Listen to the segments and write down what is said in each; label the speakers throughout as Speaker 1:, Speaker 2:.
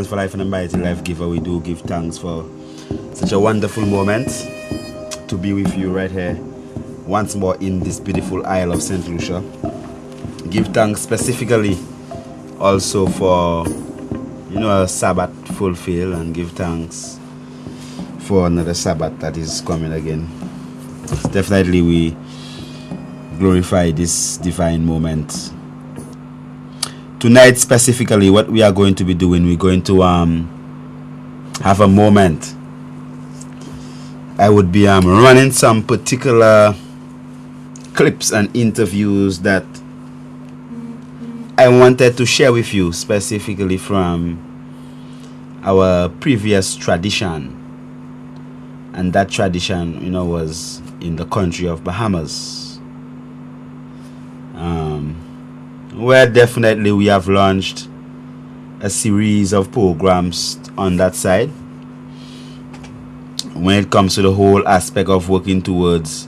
Speaker 1: thanks for life and mighty life giver. We do give thanks for such a wonderful moment to be with you right here once more in this beautiful Isle of St. Lucia. Give thanks specifically also for a Sabbath fulfilled, and give thanks for another Sabbath that is coming again. Definitely we glorify this divine moment. Tonight specifically, what we are going to be doing, we're going to have a moment. I would be running some particular clips and interviews that I wanted to share with you, specifically from our previous tradition. And that tradition, was in the country of Bahamas, where definitely we have launched a series of programs on that side when it comes to the whole aspect of working towards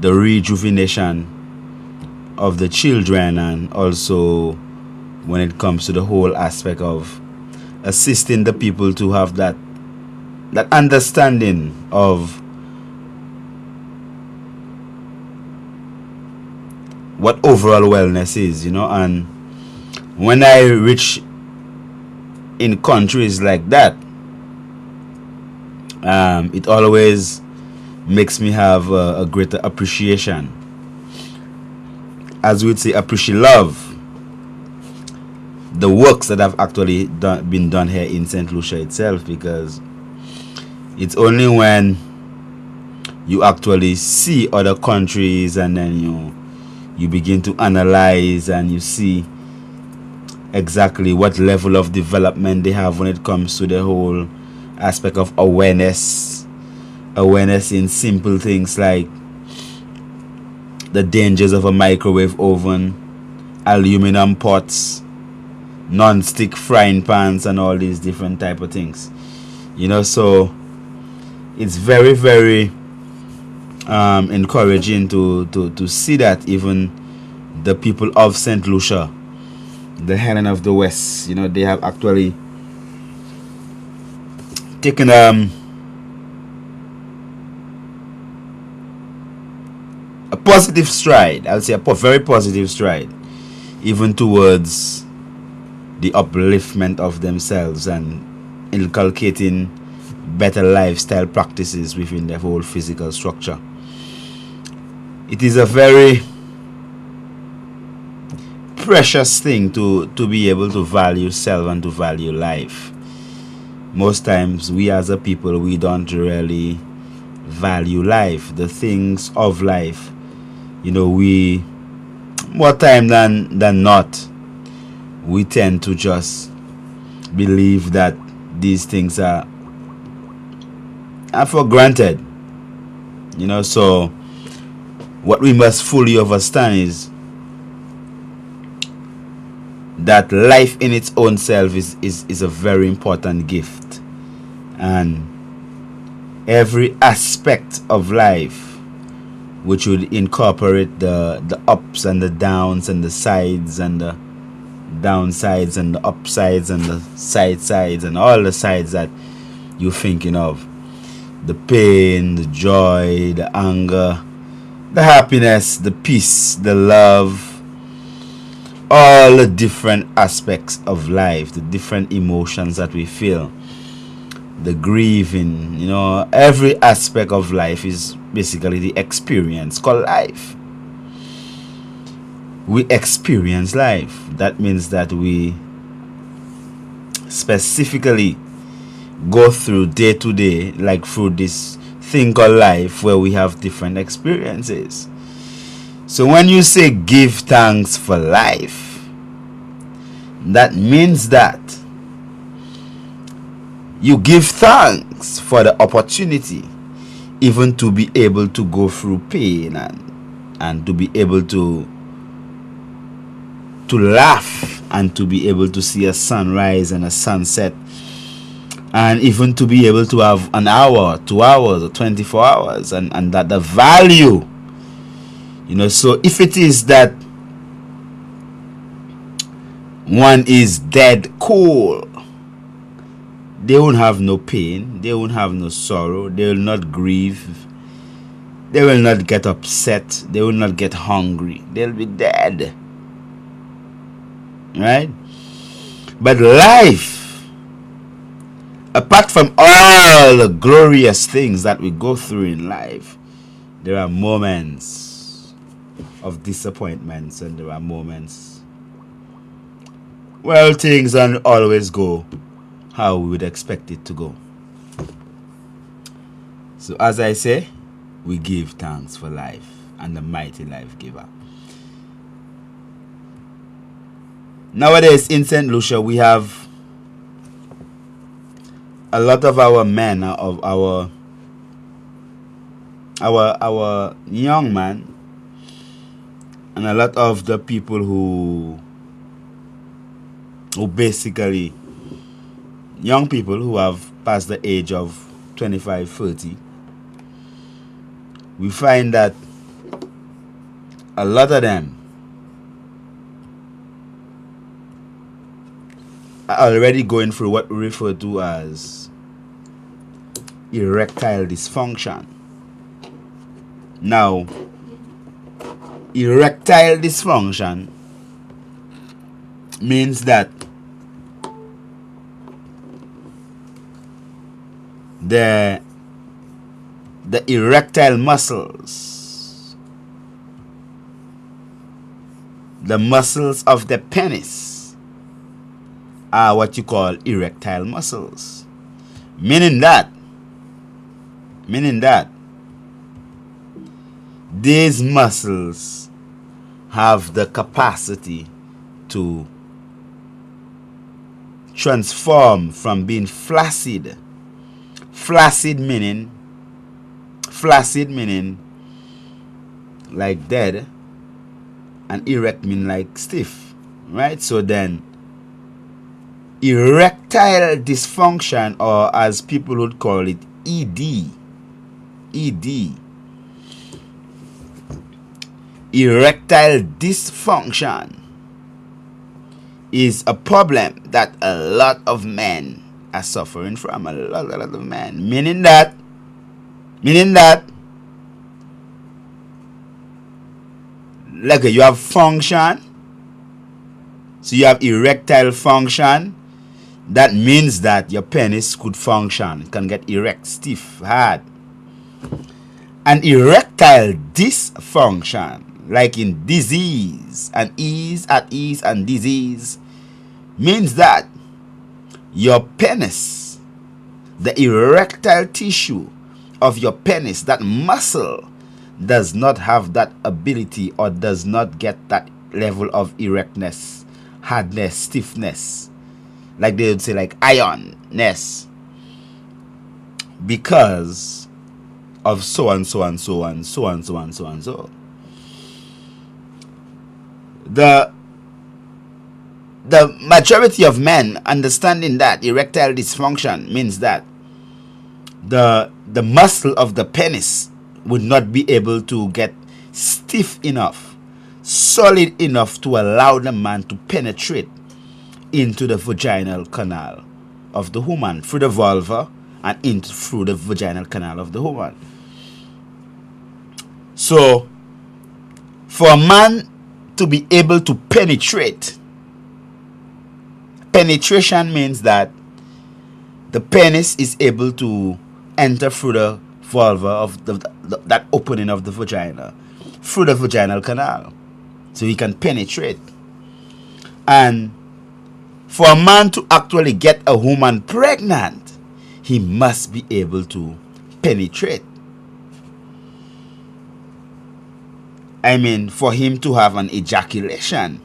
Speaker 1: the rejuvenation of the children, and also when it comes to the whole aspect of assisting the people to have that understanding of what overall wellness is, and when I reach in countries like that, it always makes me have a greater appreciation, as we'd say, appreciate love the works that have actually been done here in St. Lucia itself, because it's only when you actually see other countries and then you begin to analyze and you see exactly what level of development they have when it comes to the whole aspect of awareness in simple things like the dangers of a microwave oven, aluminum pots, non-stick frying pans, and all these different type of things. So it's very, very encouraging to see that even the people of St. Lucia, the Helen of the West, they have actually taken a positive stride. I would say a very positive stride, even towards the upliftment of themselves and inculcating better lifestyle practices within their whole physical structure. It is a very precious thing to be able to value self and to value life. Most times we as a people, we don't really value life, the things of life. We more time than not, we tend to just believe that these things are for granted. So what we must fully understand is that life in its own self is a very important gift, and every aspect of life which would incorporate the ups and the downs and the sides and the downsides and the upsides and the sides and all the sides that you're thinking of, the pain, the joy, the anger, the happiness, the peace, the love, all the different aspects of life, the different emotions that we feel, the grieving, every aspect of life is basically the experience called life. We experience life. That means that we specifically go through day to day, like through this thing called life, where we have different experiences. So when you say give thanks for life, that means that you give thanks for the opportunity even to be able to go through pain and to be able to laugh and to be able to see a sunrise and a sunset, and even to be able to have an hour, 2 hours, or 24 hours, and that the value, so if it is that one is dead cool they won't have no pain, they won't have no sorrow, they will not grieve, they will not get upset, they will not get hungry, they'll be dead. Right? But life, apart from all the glorious things that we go through in life, there are moments of disappointments, and there are moments, well, things don't always go how we would expect it to go. So as I say, we give thanks for life and the mighty life giver. Nowadays in St. Lucia, we have a lot of our men, of our young man, and a lot of the people who basically, young people who have passed the age of 25, 30, we find that a lot of them are already going through what we refer to as erectile dysfunction. Now, erectile dysfunction means that the erectile muscles, the muscles of the penis, are what you call erectile muscles. Meaning that these muscles have the capacity to transform from being flaccid meaning like dead, and erect mean like stiff, right? So then erectile dysfunction, or as people would call it, ED, erectile dysfunction, is a problem that a lot of men are suffering from. A lot of men. Meaning that like you have function, so you have erectile function. That means that your penis could function. It can get erect, stiff, hard. And erectile dysfunction, like in disease and ease, at ease and disease, means that your penis, the erectile tissue of your penis, that muscle, does not have that ability, or does not get that level of erectness, hardness, stiffness, like they would say, like ironness, because of so and so and so and so and so and so and so. The majority of men understanding that erectile dysfunction means that the muscle of the penis would not be able to get stiff enough, solid enough to allow the man to penetrate into the vaginal canal of the woman, through the vulva and through the vaginal canal of the woman. So for a man to be able to penetrate, penetration means that the penis is able to enter through the vulva of that opening of the vagina, through the vaginal canal, so he can penetrate. And for a man to actually get a woman pregnant, he must be able to penetrate. I mean, for him to have an ejaculation,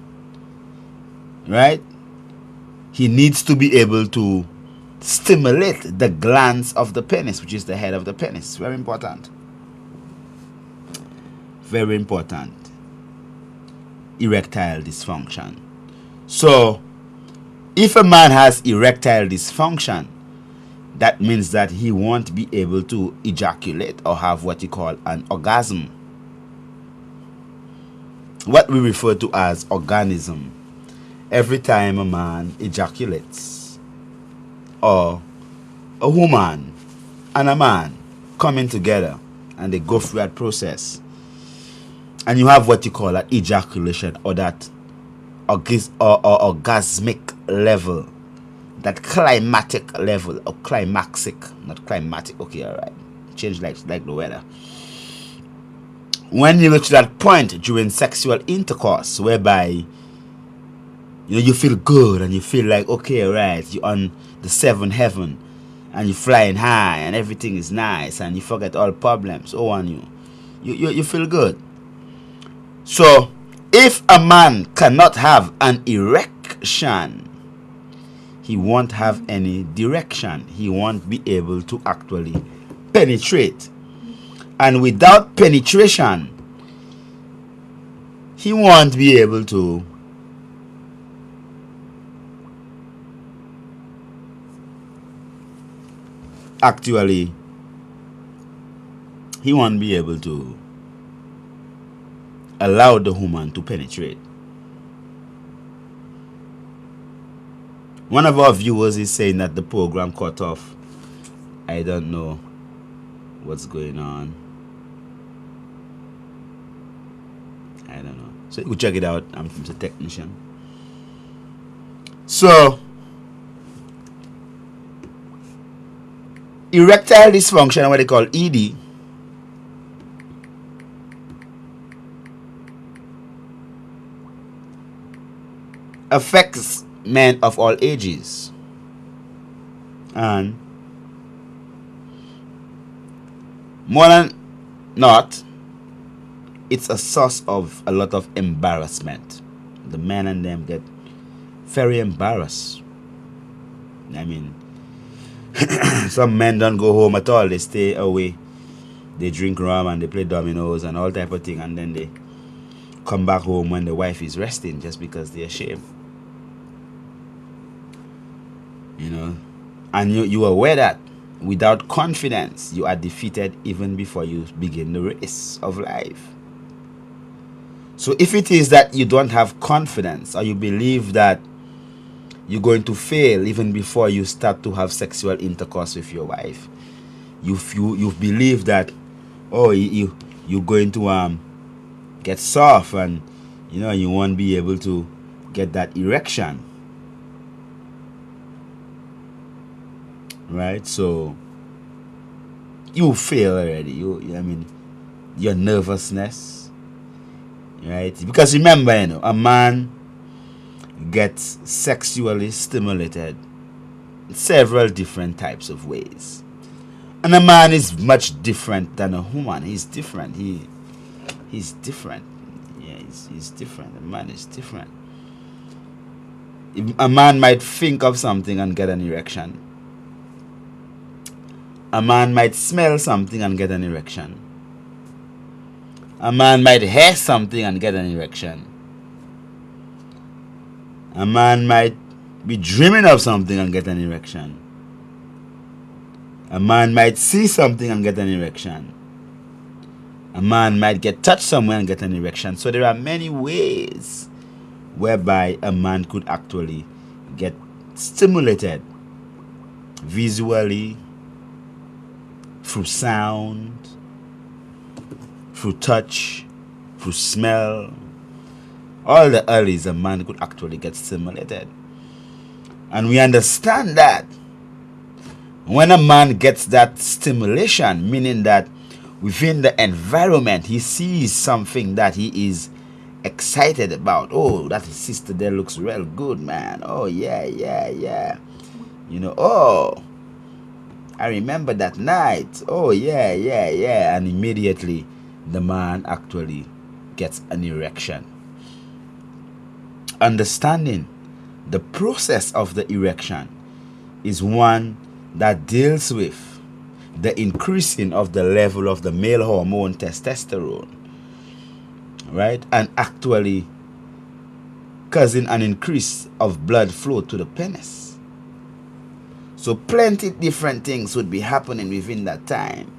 Speaker 1: right? He needs to be able to stimulate the glands of the penis, which is the head of the penis. Very important. Very important. Erectile dysfunction. So, if a man has erectile dysfunction, that means that he won't be able to ejaculate or have what you call an orgasm. What we refer to as organism. Every time a man ejaculates or a woman and a man coming together and they go through that process, and you have what you call that ejaculation, or that orgasmic level, that climatic level, or climaxic, not climatic, okay, alright, change like the weather. When you reach that point during sexual intercourse whereby you feel good and you feel like, okay, right, you're on the seventh heaven and you're flying high and everything is nice and you forget all problems on you feel good. So if a man cannot have an erection, he won't have any direction. He won't be able to actually penetrate. And without penetration, he won't be able to actually, he won't be able to allow the woman to penetrate. One of our viewers is saying that the program cut off. I don't know what's going on. I don't know. So you check it out. I'm the technician. So erectile dysfunction, what they call ED, affects men of all ages, and more than not, it's a source of a lot of embarrassment. The men and them get very embarrassed. I mean, some men don't go home at all. They stay away. They drink rum and they play dominoes and all type of thing, and then they come back home when the wife is resting just because they're ashamed. And you are aware that without confidence you are defeated even before you begin the race of life. So if it is that you don't have confidence, or you believe that you're going to fail even before you start to have sexual intercourse with your wife, you believe that, oh, you're going to get soft and you won't be able to get that erection, right? So you fail already. Your nervousness, right? Because remember, a man gets sexually stimulated in several different types of ways, and a man is much different than a woman. He's different. He's different. Yeah, he's different. A man is different. A man might think of something and get an erection. A man might smell something and get an erection. A man might hear something and get an erection. A man might be dreaming of something and get an erection. A man might see something and get an erection. A man might get touched somewhere and get an erection. So there are many ways whereby a man could actually get stimulated visually, through sound, through touch, through smell. All the earlies a man could actually get stimulated. And we understand that when a man gets that stimulation, meaning that within the environment he sees something that he is excited about. Oh, that sister there looks real good, man. Oh, yeah. Oh, I remember that night. Oh, yeah. And immediately the man actually gets an erection. Understanding the process of the erection is one that deals with the increasing of the level of the male hormone testosterone, right? And actually causing an increase of blood flow to the penis. So plenty different things would be happening within that time.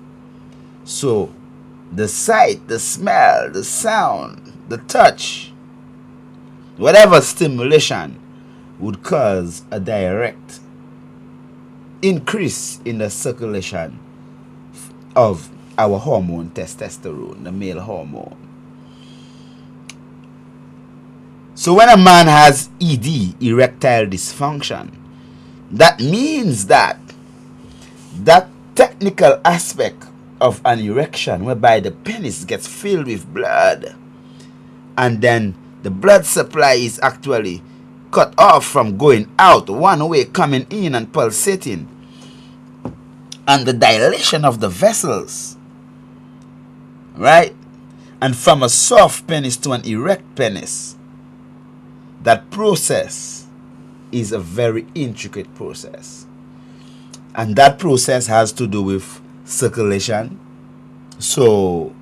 Speaker 1: So the sight, the smell, the sound, the touch, whatever stimulation would cause a direct increase in the circulation of our hormone testosterone, the male hormone. So when a man has ED, erectile dysfunction, that means that technical aspect of an erection whereby the penis gets filled with blood and then the blood supply is actually cut off from going out one way, coming in and pulsating, and the dilation of the vessels, right? And from a soft penis to an erect penis, that process is a very intricate process. And that process has to do with circulation. So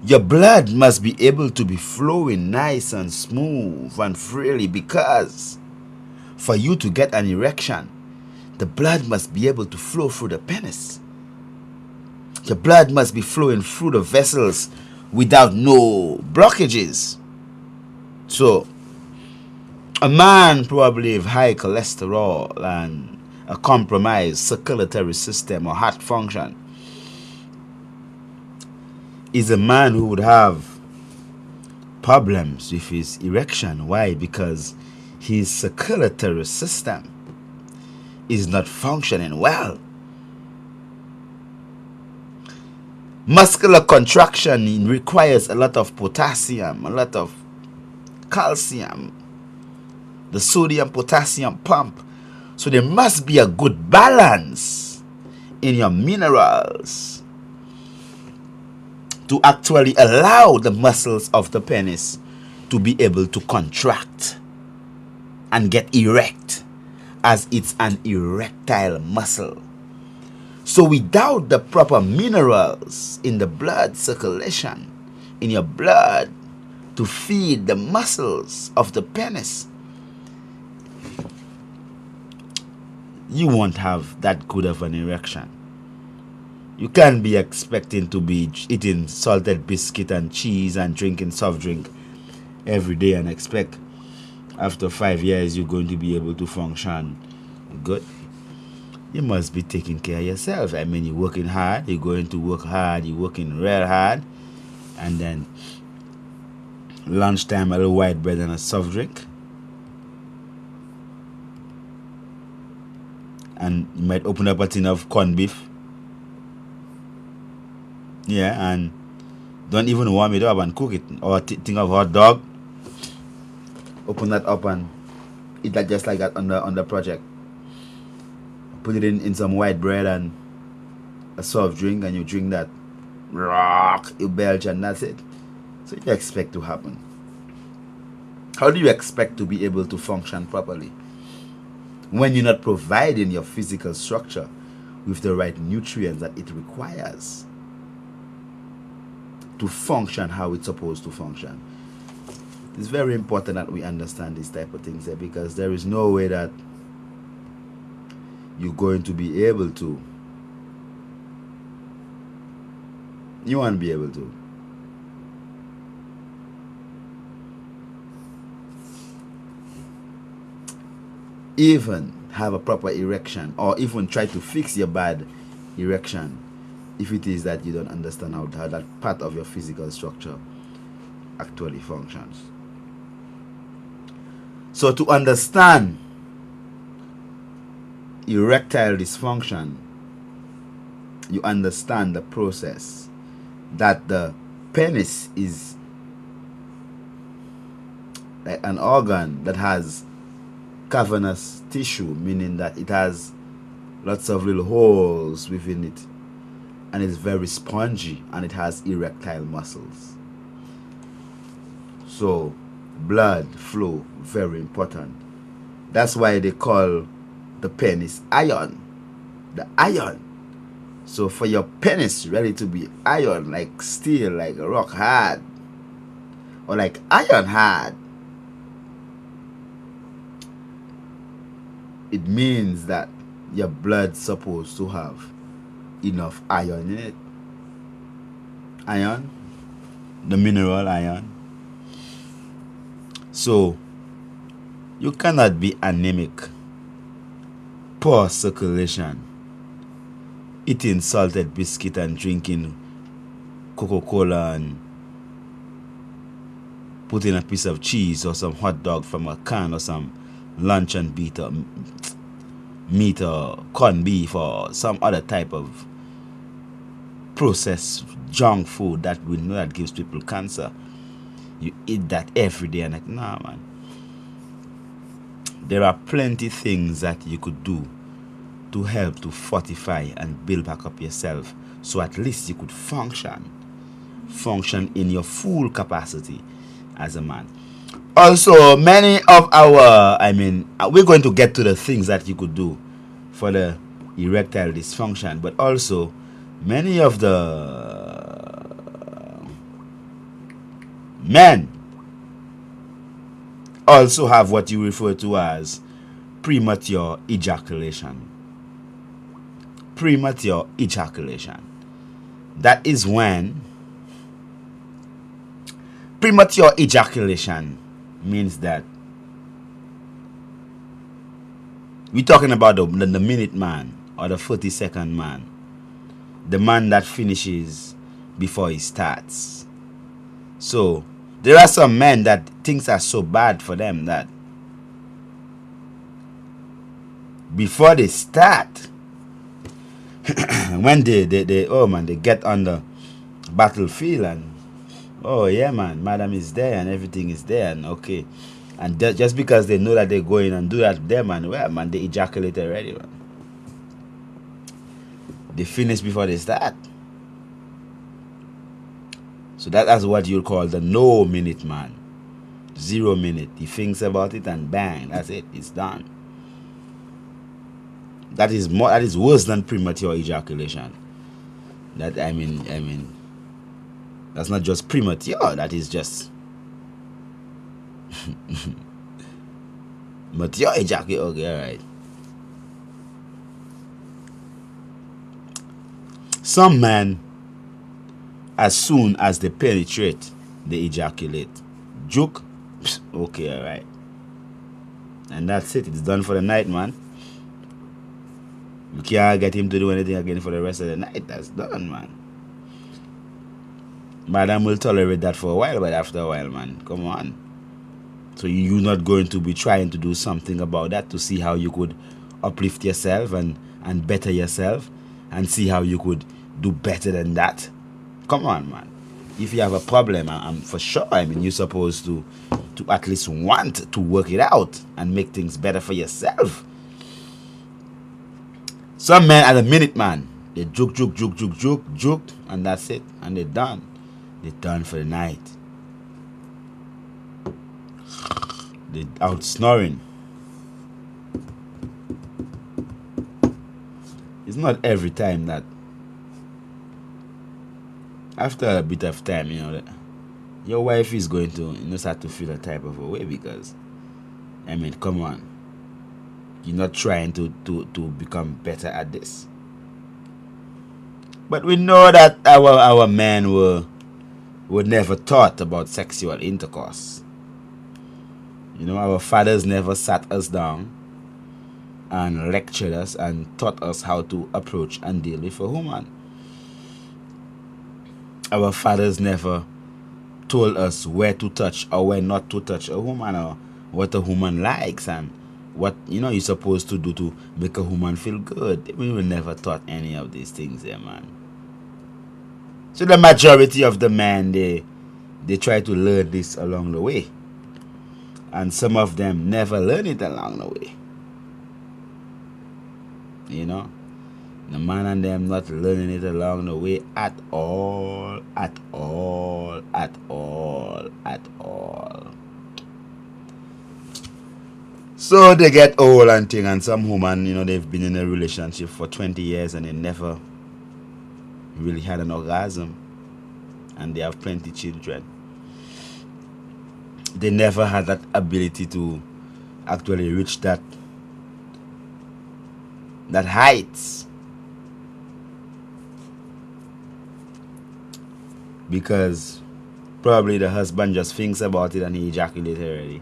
Speaker 1: your blood must be able to be flowing nice and smooth and freely, because for you to get an erection, the blood must be able to flow through the penis. The blood must be flowing through the vessels without no blockages. So a man probably with high cholesterol and a compromised circulatory system or heart function is a man who would have problems with his erection. Why? Because his circulatory system is not functioning well. Muscular contraction requires a lot of potassium, a lot of calcium, the sodium potassium pump. So there must be a good balance in your minerals to actually allow the muscles of the penis to be able to contract and get erect, as it's an erectile muscle. So without the proper minerals in the blood circulation, in your blood, to feed the muscles of the penis, you won't have that good of an erection. You can't be expecting to be eating salted biscuit and cheese and drinking soft drink every day and expect after 5 years you're going to be able to function good. You must be taking care of yourself. I mean, you're working hard, you're going to work hard, you're working real hard, and then lunchtime a little white bread and a soft drink. And you might open up a tin of corned beef. Yeah, and don't even warm it up and cook it. Or think of hot dog. Open that up and eat that just like that on the project. Put it in some white bread and a soft drink, and you drink that. Rock, you belch, and that's it. So you expect to happen. How do you expect to be able to function properly when you're not providing your physical structure with the right nutrients that it requires to function how it's supposed to function? It's very important that we understand these type of things here, because there is no way that you're going to be able to. You won't be able to. Even have a proper erection, or even try to fix your bad erection, if it is that you don't understand how that part of your physical structure actually functions. So to understand erectile dysfunction, you understand the process that the penis is like an organ that has cavernous tissue, meaning that it has lots of little holes within it, and it's very spongy, and it has erectile muscles. So blood flow, very important. That's why they call the penis iron, the iron. So for your penis ready to be iron, like steel, like rock hard, or like iron hard, it means that your blood's supposed to have enough iron in it. Iron, the mineral iron. So you cannot be anemic poor circulation, eating salted biscuit and drinking Coca-Cola and putting a piece of cheese or some hot dog from a can or some luncheon meat or corned beef or some other type of processed junk food that we know that gives people cancer. You eat that every day and like, nah, man. There are plenty things that you could do to help to fortify and build back up yourself, so at least you could function in your full capacity as a man. Also, many of our, we're going to get to the things that you could do for the erectile dysfunction, but also many of the men also have what you refer to as premature ejaculation. Premature ejaculation. That is when premature ejaculation means that we're talking about the minute man or the 40-second man. The man that finishes before he starts. So there are some men that things are so bad for them that before they start, when they get on the battlefield and oh yeah, man, madam is there and everything is there and okay, and just because they know that they're going and do that there, man, well, man, they ejaculate already, man. They finish before they start. So that's what you'll call the no minute man. 0 minute. He thinks about it and bang, that's it. It's done. That is worse than premature ejaculation. That I mean that's not just premature, that is just mature ejaculation. Okay, alright. Some men, as soon as they penetrate, they ejaculate. Juke, okay, alright. And that's it. It's done for the night, man. You can't get him to do anything again for the rest of the night. That's done, man. Madam will tolerate that for a while, but after a while, man, come on. So you're not going to be trying to do something about that to see how you could uplift yourself and better yourself and see how you could do better than that. Come on, man. If you have a problem, I'm for sure, you're supposed to at least want to work it out and make things better for yourself. Some men are the minute man. They juke, and that's it. And they're done. They're done for the night. They're out snoring. It's not every time that after a bit of time, your wife is going to start to feel a type of a way because, come on. You're not trying to become better at this. But we know that our men were never taught about sexual intercourse. Our fathers never sat us down and lectured us and taught us how to approach and deal with a woman. Our fathers never told us where to touch or where not to touch a woman or what a woman likes and what you're supposed to do to make a woman feel good. We were never taught any of these things there, man. So the majority of the men, they try to learn this along the way. And some of them never learn it along the way. The man and them not learning it along the way at all. So they get old and thing, and some woman, they've been in a relationship for 20 years and they never really had an orgasm, and they have plenty children. They never had that ability to actually reach that heights because probably the husband just thinks about it and he ejaculates already.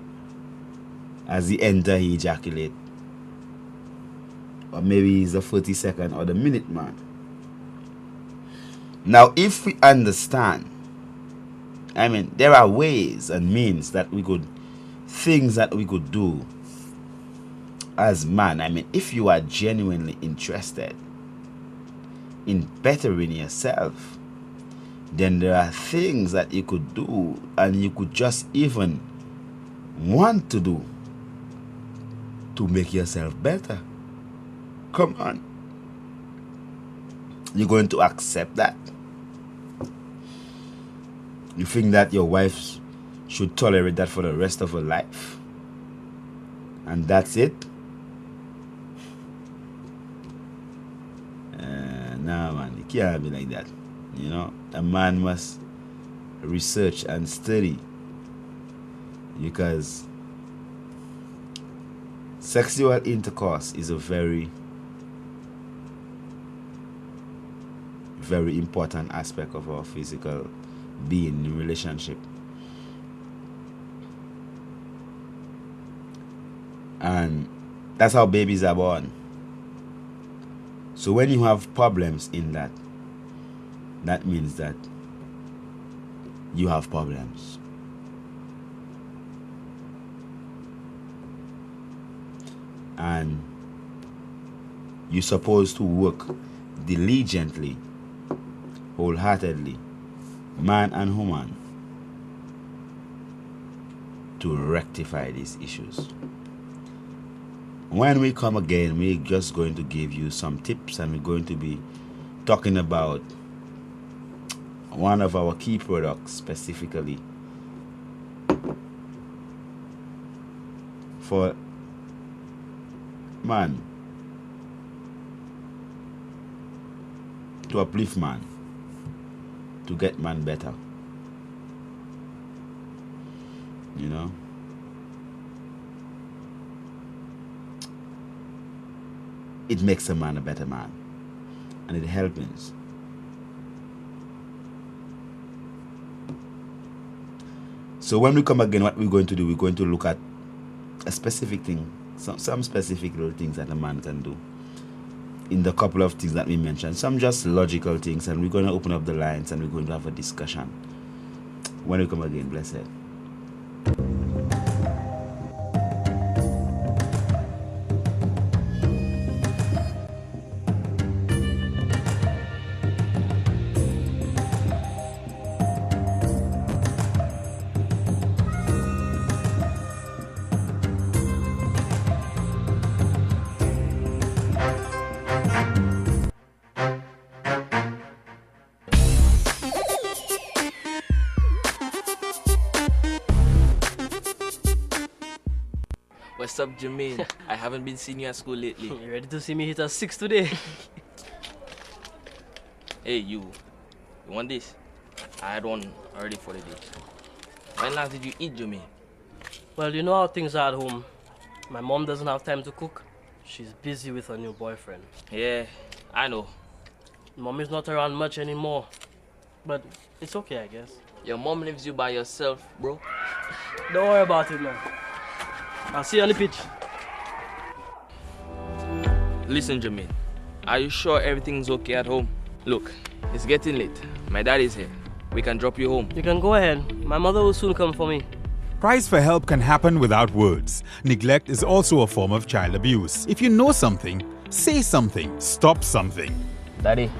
Speaker 1: As he enter, he ejaculate. or maybe he's a 40-second or the minute man. Now, if we understand, I mean, there are ways and means that we could, things that we could do as man. I mean, if you are genuinely interested in bettering yourself, then there are things that you could do and you could just even want to do to make yourself better. Come on. You're going to accept that? You think that your wife should tolerate that for the rest of her life? And that's it? Nah, man, it can't be like that. You know, a man must research and study, because sexual intercourse is a very, very important aspect of our physical being in relationship. And that's how babies are born. So when you have problems in that, that means that you have problems. And you're supposed to work diligently, wholeheartedly, man and woman, to rectify these issues. When we come again, we're just going to give you some tips, and we're going to be talking about one of our key products specifically for man, to uplift man, to get man better. You know? It makes a man a better man, and it helps. So when we come again, what we're going to do, we're going to look at a specific thing, some specific little things that a man can do in the couple of things that we mentioned. Some just logical things, and we're going to open up the lines and we're going to have a discussion. When we come again, blessed.
Speaker 2: What's up, Jermaine? I haven't been seeing you at school lately.
Speaker 3: You ready to see me hit a 6 today?
Speaker 2: Hey, you want this? I had one already for the day. When last did you eat, Jermaine?
Speaker 3: Well, you know how things are at home. My mom doesn't have time to cook. She's busy with her new boyfriend.
Speaker 2: Yeah, I know.
Speaker 3: Mommy's not around much anymore. But it's okay, I guess.
Speaker 2: Your mom leaves you by yourself, bro.
Speaker 3: Don't worry about it, man. I'll see you on the pitch.
Speaker 2: Listen, Jermaine. Are you sure everything's okay at home? Look, it's getting late. My dad is here. We can drop you home.
Speaker 3: You can go ahead. My mother will soon come for me.
Speaker 4: Cries for help can happen without words. Neglect is also a form of child abuse. If you know something, say something. Stop something.
Speaker 2: Daddy,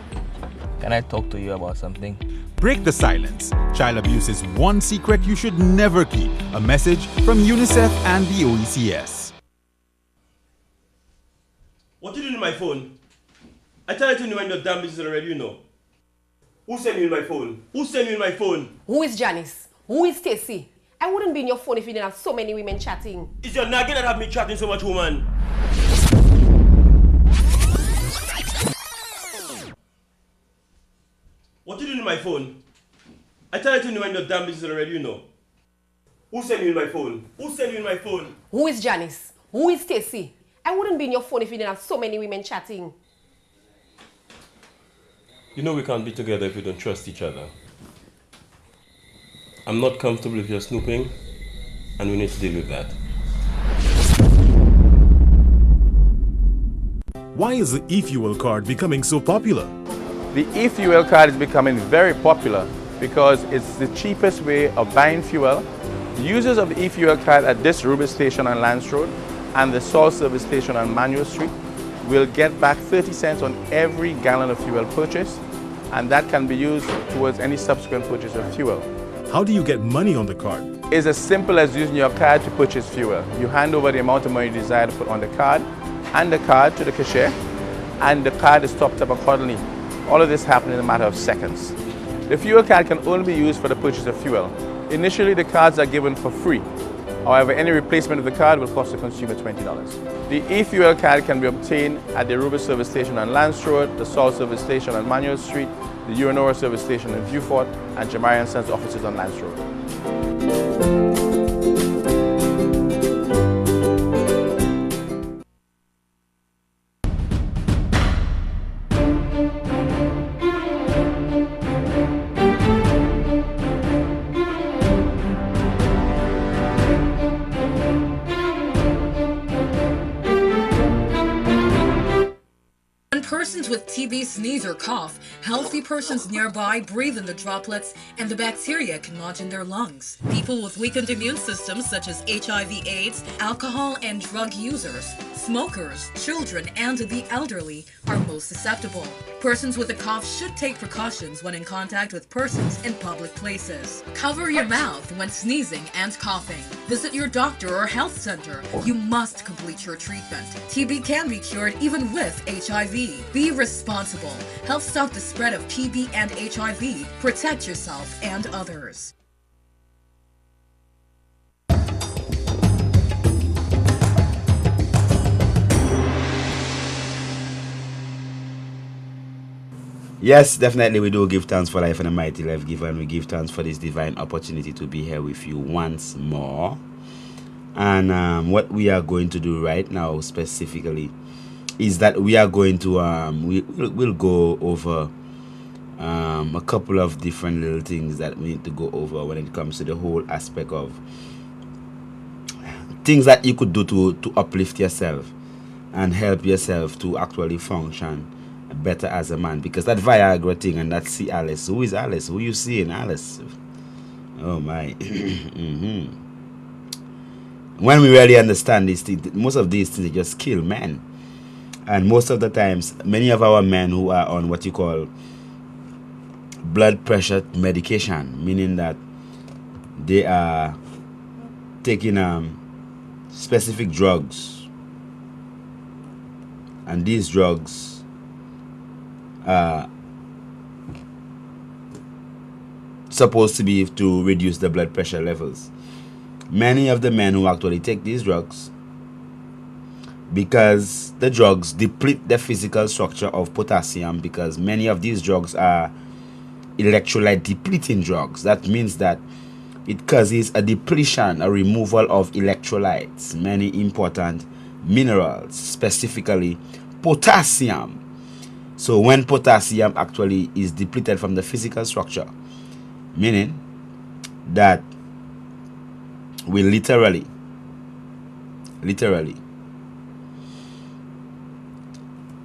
Speaker 2: can I talk to you about something?
Speaker 4: Break the silence. Child abuse is one secret you should never keep. A message from UNICEF and the OECS.
Speaker 5: What you doing in my phone? I tell you to mind your damn business already, you know. Who sent you in my phone? Who sent you in my phone?
Speaker 6: Who is Janice? Who is Stacy? I wouldn't be in your phone if you didn't have so many women chatting.
Speaker 5: It's your nagging that have me chatting so much, woman. What you doing in my phone? I tell you to mind your damn business already, you know. Who sent you in my phone? Who sent you in my phone?
Speaker 6: Who is Janice? Who is Stacy? I wouldn't be in your phone if you didn't have so many women chatting.
Speaker 5: You know we can't be together if we don't trust each other. I'm not comfortable if you're snooping, and we need to deal with that.
Speaker 7: Why is the e-fuel card becoming so popular?
Speaker 8: The e-fuel card is becoming very popular because it's the cheapest way of buying fuel. Users of the e-fuel card at this Ruby station on Lance Road and the Salt Service station on Manual Street will get back 30 cents on every gallon of fuel purchased, and that can be used towards any subsequent purchase of fuel.
Speaker 7: How do you get money on the card?
Speaker 8: It's as simple as using your card to purchase fuel. You hand over the amount of money you desire to put on the card and the card to the cashier, and the card is topped up accordingly. All of this happens in a matter of seconds. The fuel card can only be used for the purchase of fuel. Initially, the cards are given for free. However, any replacement of the card will cost the consumer $20. The e-fuel card can be obtained at the Aruba service station on Lance Road, the Salt service station on Manual Street, the Uranora service station in Viewfort, and Jamari & Sons offices on Lance Road.
Speaker 9: Persons with TB sneeze or cough, healthy persons nearby breathe in the droplets and the bacteria can lodge in their lungs. People with weakened immune systems such as HIV/AIDS, alcohol and drug users, smokers, children, and the elderly are most susceptible. Persons with a cough should take precautions when in contact with persons in public places. Cover your mouth when sneezing and coughing. Visit your doctor or health center. You must complete your treatment. TB can be cured even with HIV. Be responsible. Help stop the spread of TB and HIV. Protect yourself and others.
Speaker 1: Yes, definitely we do give thanks for life and a mighty life giver, and we give thanks for this divine opportunity to be here with you once more. And what we are going to do right now specifically is that we are going to we'll go over a couple of different little things that we need to go over when it comes to the whole aspect of things that you could do to uplift yourself and help yourself to actually function better as a man. Because that Viagra thing and that see Alice, who is Alice? Who you seeing Alice? Oh my. When we really understand these things, most of these things just kill men. And most of the times, many of our men who are on what you call blood pressure medication, meaning that they are taking specific drugs, and these drugs are supposed to be to reduce the blood pressure levels. Many of the men who actually take these drugs, because the drugs deplete the physical structure of potassium, because many of these drugs are electrolyte depleting drugs. That means that it causes a depletion, a removal of electrolytes, many important minerals, specifically potassium. So when potassium actually is depleted from the physical structure, meaning that we literally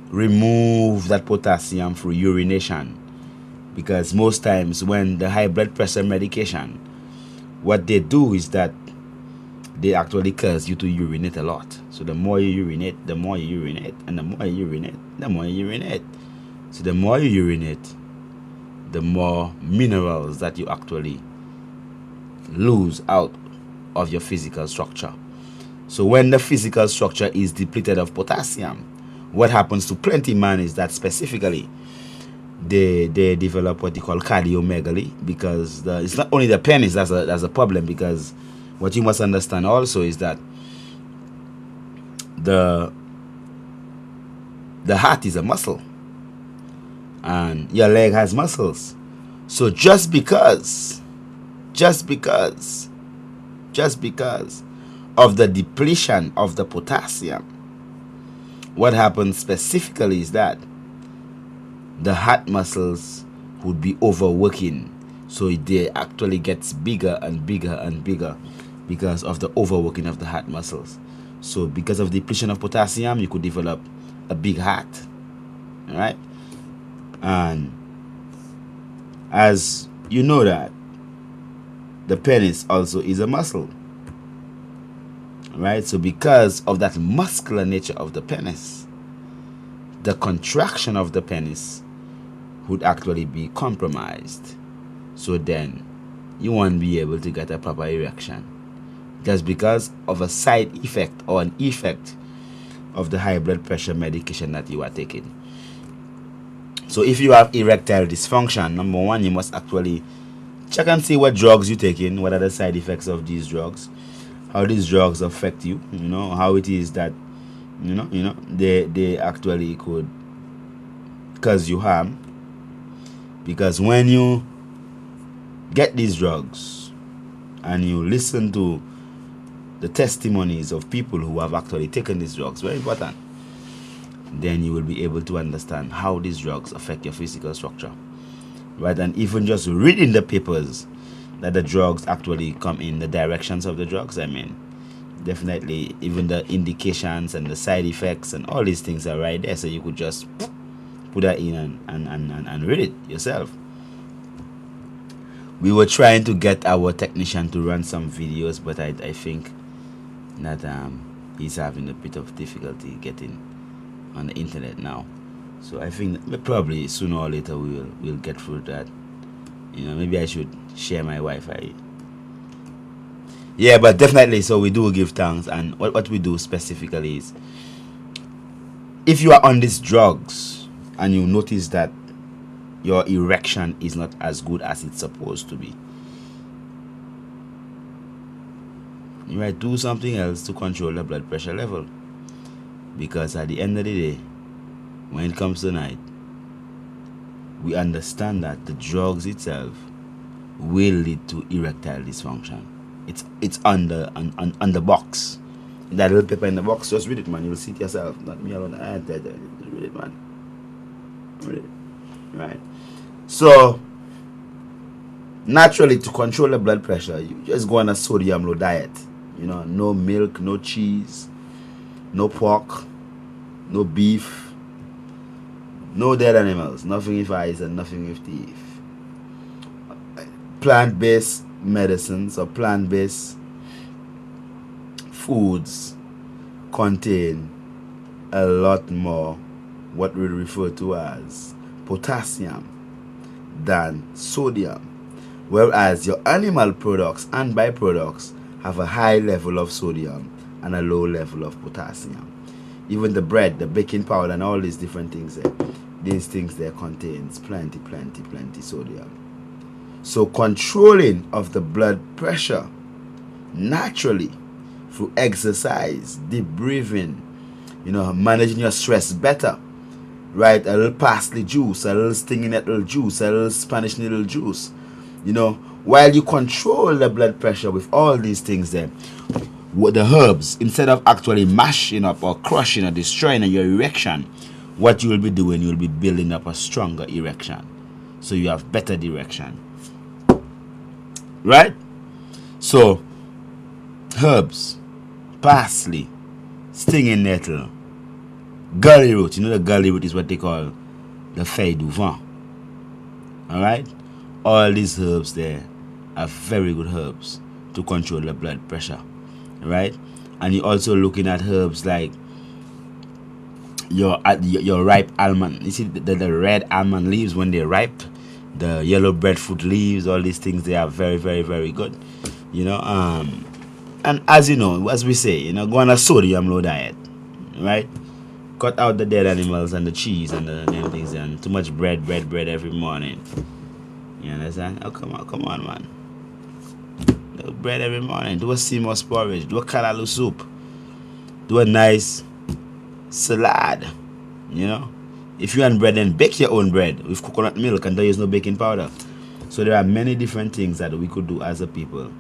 Speaker 1: remove that potassium through urination. Because most times when the high blood pressure medication, what they do is that they actually cause you to urinate a lot. So the more you urinate, the more you urinate, and the more you urinate, the more you urinate. So the more you urinate, the more minerals that you actually lose out of your physical structure. So when the physical structure is depleted of potassium, what happens to plenty man is that specifically they develop what you call cardiomegaly, because it's not only the penis that's a problem, because what you must understand also is that the heart is a muscle and your leg has muscles. So just because of the depletion of the potassium, what happens specifically is that the heart muscles would be overworking. So they actually gets bigger and bigger and bigger because of the overworking of the heart muscles. So because of depletion of potassium, you could develop a big heart, right? And as you know that the penis also is a muscle, right? So because of that muscular nature of the penis, the contraction of the penis would actually be compromised. So then you won't be able to get a proper erection, just because of a side effect or an effect of the high blood pressure medication that you are taking. So if you have erectile dysfunction, number one, you must actually check and see what drugs you're taking, what are the side effects of these drugs, how these drugs affect you, how it is that they actually could cause you harm. Because when you get these drugs and you listen to the testimonies of people who have actually taken these drugs, very important, then you will be able to understand how these drugs affect your physical structure, right? And even just reading the papers that the drugs actually come in, the directions of the drugs, I mean, definitely even the indications and the side effects and all these things are right there, so you could just put that in and read it yourself. We were trying to get our technician to run some videos, but I think that he's having a bit of difficulty getting on the internet now. So I think that probably sooner or later we'll get through that. Maybe I should share my Wi-Fi. Yeah, but definitely, so we do give thanks, and what we do specifically is, if you are on these drugs and you notice that your erection is not as good as it's supposed to be, you might do something else to control the blood pressure level. Because at the end of the day, when it comes to night, we understand that the drugs itself will lead to erectile dysfunction. It's on the box. That little paper in the box, just read it, man. You'll see it yourself. Not me alone. Read it, man. Read it. Right. So naturally, to control the blood pressure, you just go on a sodium low diet. No milk, no cheese, no pork, no beef, no dead animals, nothing with eyes and nothing with teeth. Plant-based medicines or plant-based foods contain a lot more what we refer to as potassium than sodium, whereas your animal products and byproducts have a high level of sodium and a low level of potassium. Even the bread, the baking powder, and all these different things there, these things there contains plenty sodium. So controlling of the blood pressure naturally through exercise, deep breathing, managing your stress better, right? A little parsley juice, a little stinging nettle juice, a little Spanish needle juice, while you control the blood pressure with all these things there, with the herbs, instead of actually mashing up or crushing or destroying your erection, what you will be doing, you will be building up a stronger erection, so you have better direction, right? So herbs, parsley, stinging nettle, gully root. The gully root is what they call the feuille du vent. Alright? All these herbs there are very good herbs to control the blood pressure. Right? And you're also looking at herbs like your ripe almond. You see the red almond leaves when they're ripe, the yellow breadfruit leaves, all these things, they are very, very, very good. And as you know, as we say, go on a sodium low diet, right? Cut out the dead animals and the cheese and the things, and too much bread every morning. You understand? Oh, come on, man. Do bread every morning. Do a Seymour porridge. Do a Kailash soup. Do a nice salad. If you want bread, then bake your own bread with coconut milk, and don't use no baking powder. So there are many different things that we could do as a people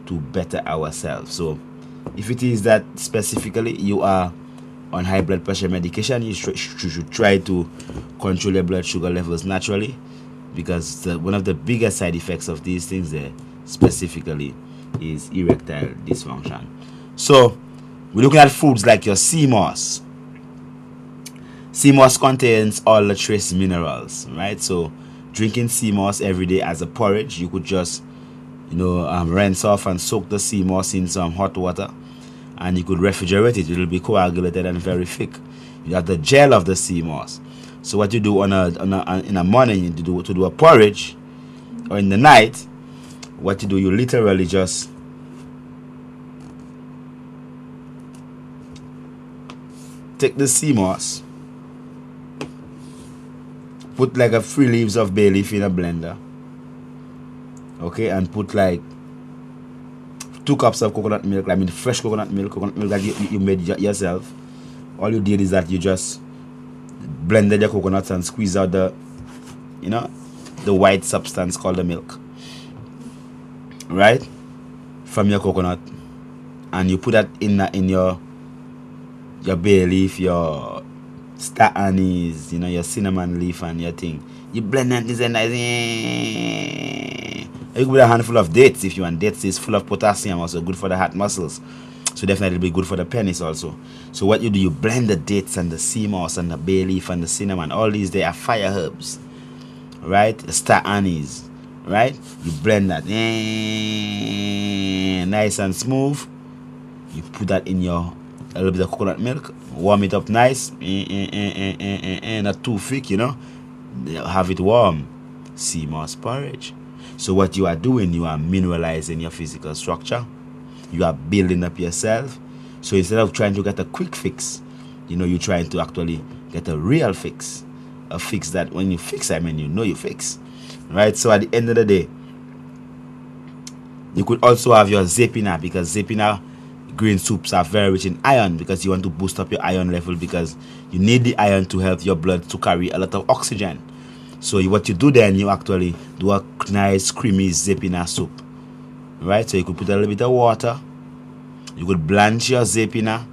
Speaker 1: to better ourselves. So if it is that specifically you are on high blood pressure medication, you should try to control your blood sugar levels naturally, because one of the biggest side effects of these things there specifically is erectile dysfunction. So we're looking at foods like your sea moss, Sea moss contains all the trace minerals, right? So drinking sea moss every day as a porridge, you could just, rinse off and soak the sea moss in some hot water, and you could refrigerate it. It will be coagulated and very thick. You have the gel of the sea moss. So what you do in the morning to do a porridge, or in the night, what you do, you literally just take the sea moss, put like a 3 leaves of bay leaf in a blender, okay, and put like 2 cups of coconut milk. I mean fresh coconut milk that you made yourself. All you did is that you just blended your coconuts and squeeze out the white substance called the milk, right, from your coconut, and you put that in your bay leaf, your star anise, your cinnamon leaf and your thing. You blend that this and nice. You could put a handful of dates if you want. Dates is full of potassium, also good for the heart muscles. So definitely be good for the penis also. So what you do, you blend the dates and the sea moss and the bay leaf and the cinnamon. All these, they are fire herbs, right? Star anise, right? You blend that nice and smooth. You put that in a little bit of coconut milk, warm it up nice, not too thick, have it warm. Sea moss porridge. So what you are doing, you are mineralizing your physical structure. You are building up yourself. So instead of trying to get a quick fix, you're trying to actually get a real fix. A fix that when you fix, you fix. Right? So at the end of the day, you could also have your Zepina, because Zepina green soups are very rich in iron, because you want to boost up your iron level, because you need the iron to help your blood to carry a lot of oxygen. So what you do then, you actually do a nice creamy Zepina soup. Right, so you could put a little bit of water, you could blanch your Zepina,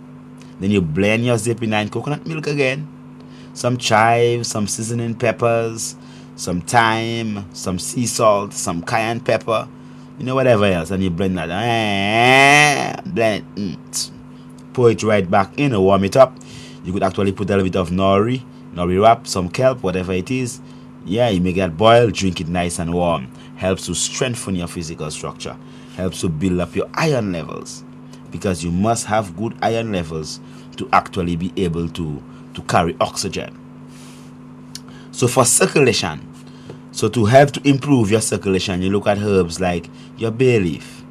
Speaker 1: then you blend your Zepina in coconut milk again, some chives, some seasoning peppers, some thyme, some sea salt, some cayenne pepper, whatever else, and you blend that, blend it, pour it right back in, warm it up. You could actually put a little bit of nori wrap, some kelp, whatever it is. Yeah, you make that boil, drink it nice and warm. Helps to strengthen your physical structure, helps to build up your iron levels, because you must have good iron levels to actually be able to carry oxygen. So for circulation, so to help to improve your circulation, you look at herbs like your bay leaf,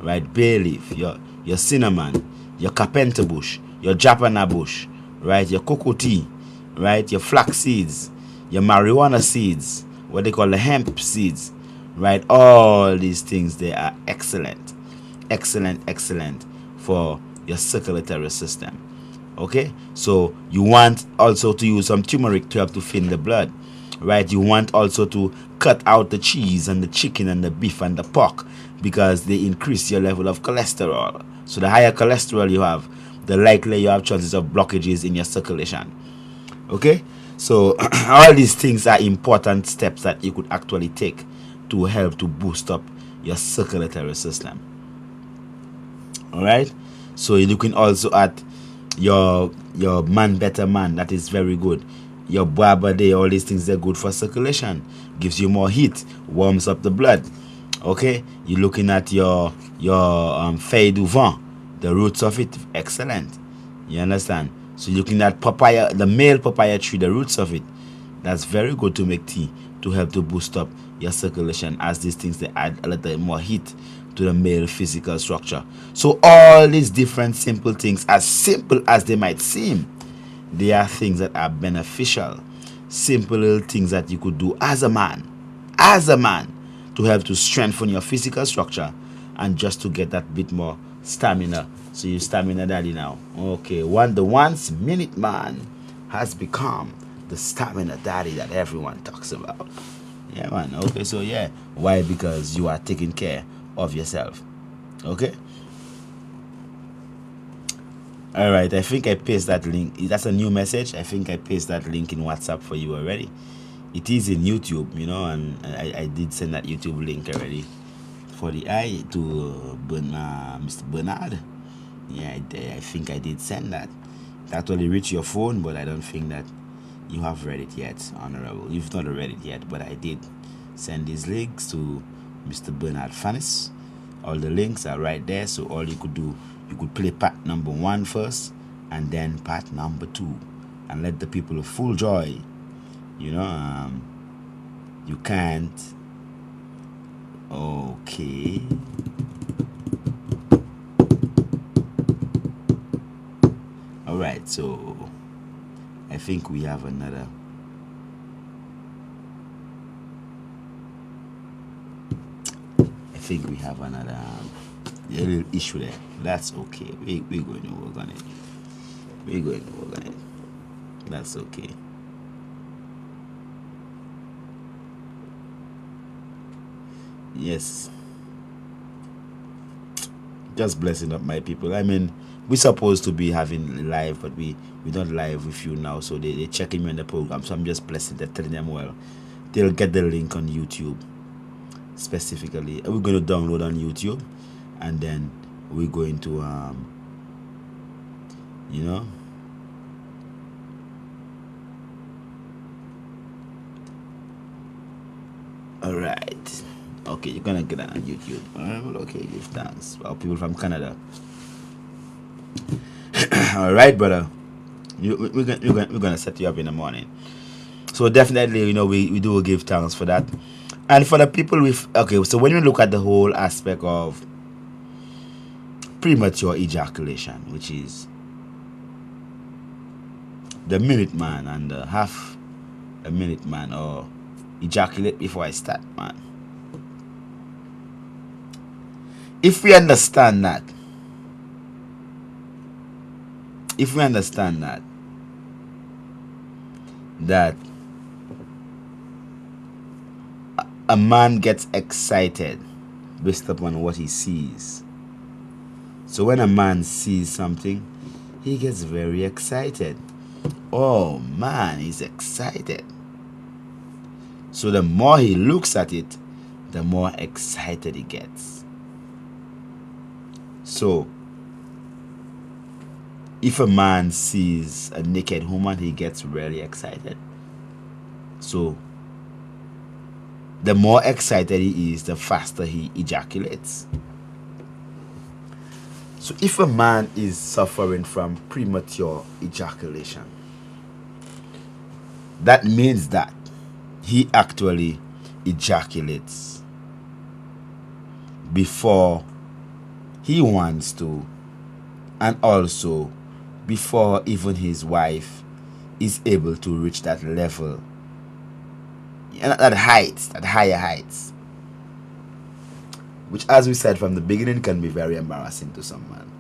Speaker 1: right? Bay leaf, your cinnamon, your carpenter bush, your japana bush, right? Your cocoa tea, right? Your flax seeds, your marijuana seeds, what they call the hemp seeds, right? All these things, they are excellent for your circulatory system. Okay, so you want also to use some turmeric to help to thin the blood, right? You want also to cut out the cheese and the chicken and the beef and the pork, because they increase your level of cholesterol. So the higher cholesterol you have, the likelier you have chances of blockages in your circulation. Okay, so all these things are important steps that you could actually take to help to boost up your circulatory system. All right, so you're looking also at your man better man. That is very good. Your Baba Day, all these things, they're good for circulation, gives you more heat, warms up the blood. Okay, you're looking at your feuille du vent, the roots of it, excellent. You understand? So you're looking at papaya, the male papaya tree, the roots of it, that's very good to make tea to help to boost up your circulation, as these things, they add a little more heat to the male physical structure. So all these different simple things, as simple as they might seem, they are things that are beneficial, simple little things that you could do as a man, to help to strengthen your physical structure and just to get that bit more stamina. So you stamina daddy now. Okay, the once minute man has become the stamina daddy that everyone talks about. Yeah, man. Okay, so yeah, why? Because you are taking care of yourself. Okay. All right, I think I paste that link. That's a new message. I think I paste that link in WhatsApp for you already. It is in YouTube, and I did send that YouTube link already for the eye to Mr. Bernard. Yeah, I think I did send that. It actually reached your phone, but I don't think that you have read it yet, Honorable. You've not read it yet, but I did send these links to Mr. Bernard Fannis. All the links are right there, so all you could do, you could play part number 1 first, and then part number 2, and let the people of full joy, you know, you can't. Okay. All right, so I think we have another. I think we have another little issue there. That's okay. We're going to work on it. We're going to work on it. That's okay. Yes. Just blessing up my people. I mean, we're supposed to be having live, but we're not live with you now, so they're checking me on the program. So I'm just blessing them, telling them, well, they'll get the link on YouTube specifically. We're going to download on YouTube, and then we're going to you know, all right. Okay, you're gonna get that on YouTube. Okay, give thanks. Well, people from Canada. All right, brother. We're gonna set you up in the morning. So definitely, you know, we do give thanks for that. And for the people with, okay, so when you look at the whole aspect of premature ejaculation, which is the minute man and the half a minute man, or ejaculate before I start, man. If we understand that, that a man gets excited based upon what he sees. So when a man sees something, he gets very excited. Oh man, he's excited. So the more he looks at it, the more excited he gets. So if a man sees a naked woman, he gets really excited. So the more excited he is, the faster he ejaculates. So if a man is suffering from premature ejaculation, that means that he actually ejaculates before he wants to, and also before even his wife is able to reach that level, that higher heights, which, as we said from the beginning, can be very embarrassing to some man.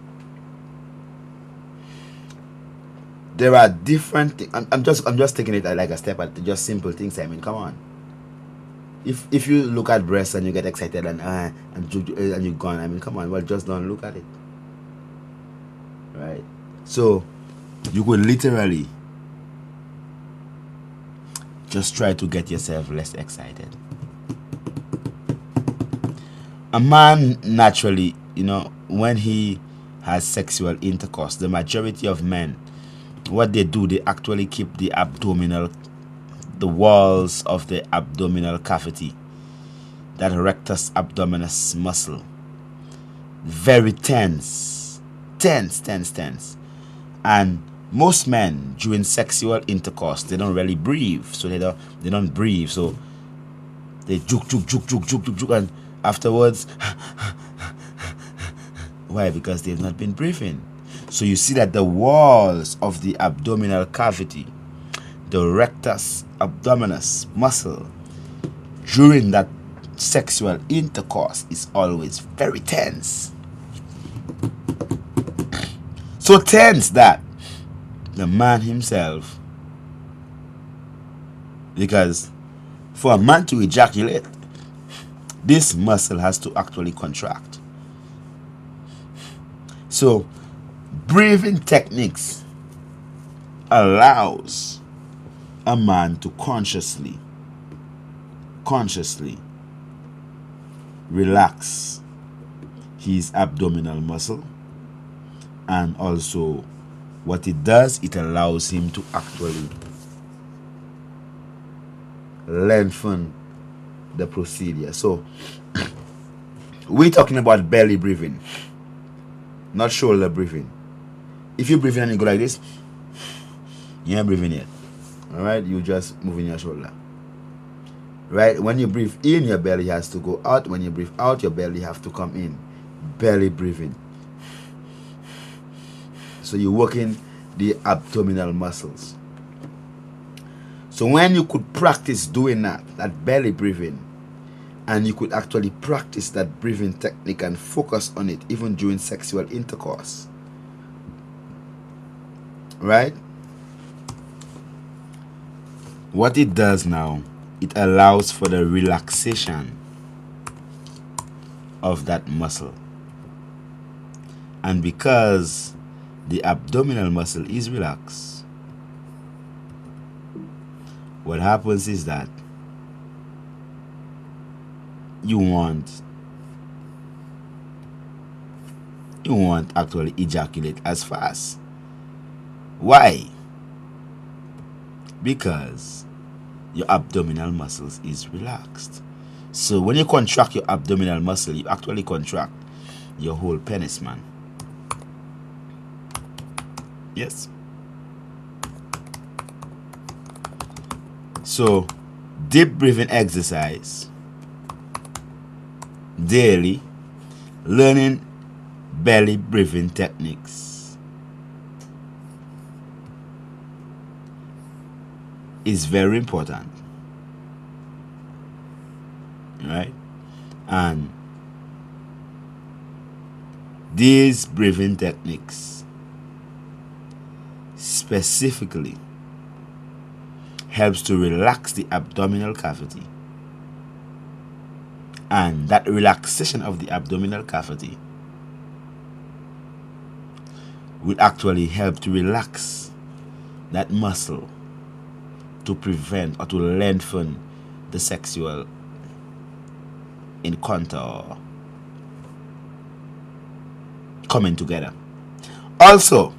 Speaker 1: There are different things. I'm just taking it like a step at just simple things. I mean, come on. If you look at breasts and you get excited and you're gone, I mean, come on. Well, just don't look at it, right? So you could literally just try to get yourself less excited. A man naturally, you know, when he has sexual intercourse, the majority of men, what they do, they actually keep the walls of the abdominal cavity, that rectus abdominis muscle, very tense. And most men during sexual intercourse, they don't really breathe. So they don't breathe. So they juk, and afterwards, why? Because they've not been breathing. So you see that the walls of the abdominal cavity, the rectus abdominis muscle, during that sexual intercourse is always very tense. So tense that the man himself, because for a man to ejaculate, this muscle has to actually contract. So breathing techniques allows a man to consciously relax his abdominal muscle, and also what it does, it allows him to actually lengthen the procedure. So we're talking about belly breathing, not shoulder breathing. If you breathe in and you go like this, you ain't breathing yet. Alright, you just moving your shoulder. Right? When you breathe in, your belly has to go out. When you breathe out, your belly have to come in. Belly breathing. So you're working the abdominal muscles. So when you could practice doing that belly breathing, and you could actually practice that breathing technique and focus on it even during sexual intercourse, right? What it does now, it allows for the relaxation of that muscle. And because the abdominal muscle is relaxed, what happens is that you won't actually ejaculate as fast. Why? Because your abdominal muscles is relaxed. So when you contract your abdominal muscle, you actually contract your whole penis, man. Yes. So deep breathing exercise daily, learning belly breathing techniques is very important, right? And these breathing techniques specifically helps to relax the abdominal cavity, and that relaxation of the abdominal cavity will actually help to relax that muscle to prevent or to lengthen the sexual encounter or coming together. Also,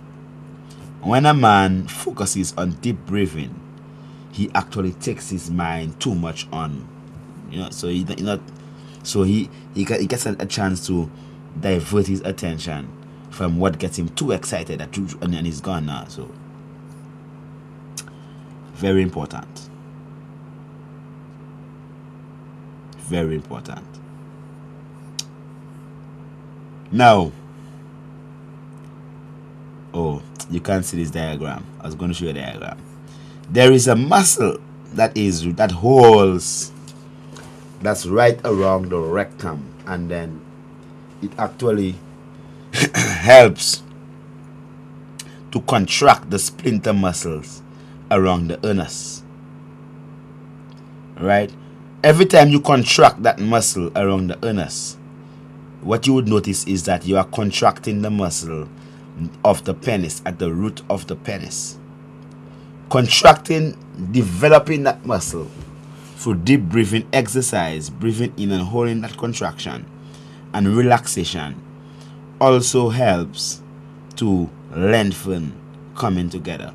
Speaker 1: when a man focuses on deep breathing, he actually takes his mind too much on, so he gets a chance to divert his attention from what gets him too excited and then he's gone now. So very important. Very important. Now, oh, you can't see this diagram. I was going to show you a diagram. There is a muscle that holds, that's right around the rectum, and then it actually helps to contract the splinter muscles around the anus. Right? Every time you contract that muscle around the anus, what you would notice is that you are contracting the muscle of the penis at the root of the penis. Contracting, developing that muscle through deep breathing exercise, breathing in and holding that contraction, and relaxation also helps to lengthen coming together.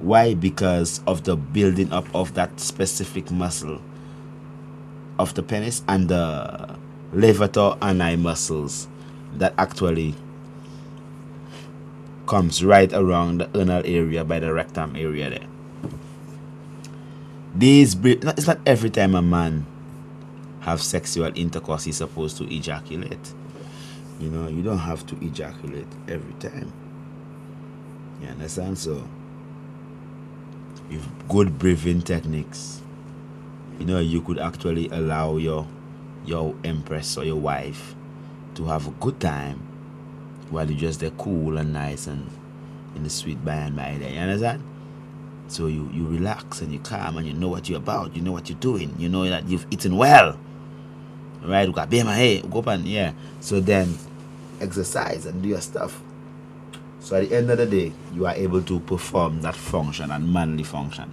Speaker 1: Why? Because of the building up of that specific muscle of the penis and the levator ani muscles that actually comes right around the anal area by the rectum area there. It's not every time a man have sexual intercourse he's supposed to ejaculate. You don't have to ejaculate every time. You understand? So with good breathing techniques, you could actually allow your empress or your wife to have a good time while you just there cool and nice and in the sweet by and by there. You understand? So you relax and you calm and you know what you're about, you know what you're doing, you know that you've eaten well. Right? You got bear my head, go up and yeah. So then exercise and do your stuff. So at the end of the day, you are able to perform that function and manly function.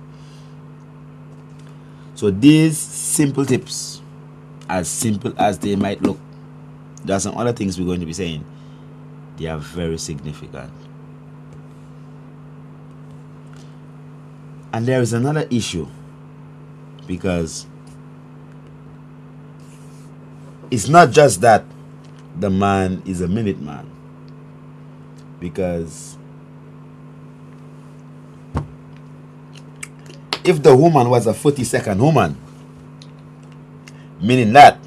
Speaker 1: So these simple tips, as simple as they might look, there are some other things we're going to be saying. They are very significant. And there is another issue because it's not just that the man is a minute man, because if the woman was a 40-second woman, meaning that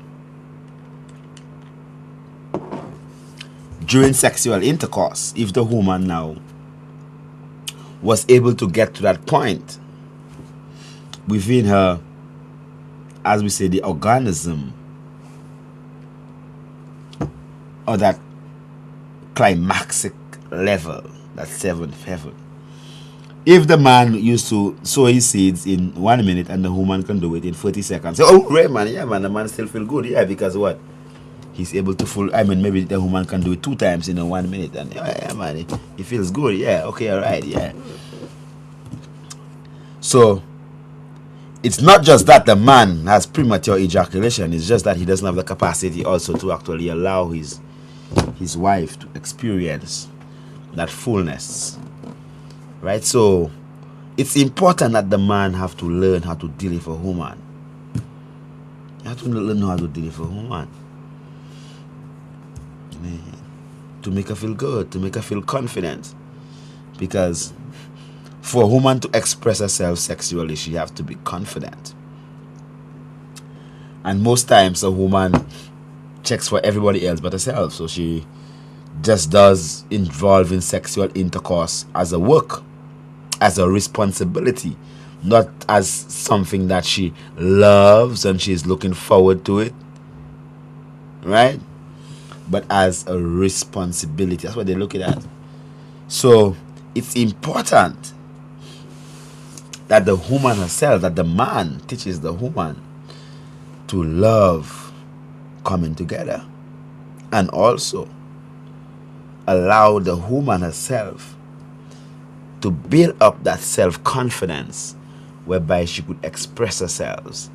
Speaker 1: during sexual intercourse, if the woman now was able to get to that point within her, as we say, the organism, or that climaxic level, that seventh heaven. If the man used to sow his seeds in 1 minute and the woman can do it in 40 seconds, so, oh, great, man, yeah, man, the man still feel good, yeah, because what? He's able to maybe the woman can do it 2 times in 1 minute, and yeah, man, he feels good, yeah, okay, all right, yeah. So, it's not just that the man has premature ejaculation, it's just that he doesn't have the capacity also to actually allow his wife to experience that fullness, right? So it's important that the man have to learn how to deal with a woman. You have to learn how to deal with a woman, to make her feel good, to make her feel confident, because for a woman to express herself sexually, she has to be confident. And most times a woman checks for everybody else but herself, so she just does involve in sexual intercourse as a work, as a responsibility, not as something that she loves and she's looking forward to it, right? But as a responsibility. That's what they're looking at. So it's important that the woman herself, that the man teaches the woman to love coming together, and also allow the woman herself to build up that self-confidence whereby she could express herself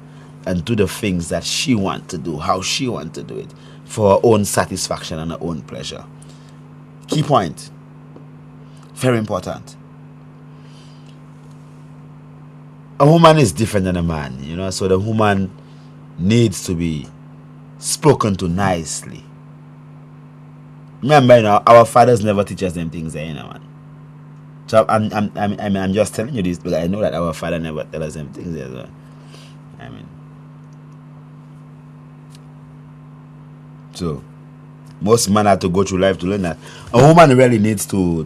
Speaker 1: and do the things that she wants to do, how she wants to do it, for her own satisfaction and her own pleasure. Key point. Very important. A woman is different than a man, you know, so the woman needs to be spoken to nicely. Remember, you know, our fathers never teach us them things, you know, man. So I'm just telling you this because I know that our father never tell us them things as well. I mean, so most men have to go through life to learn that. A woman really needs to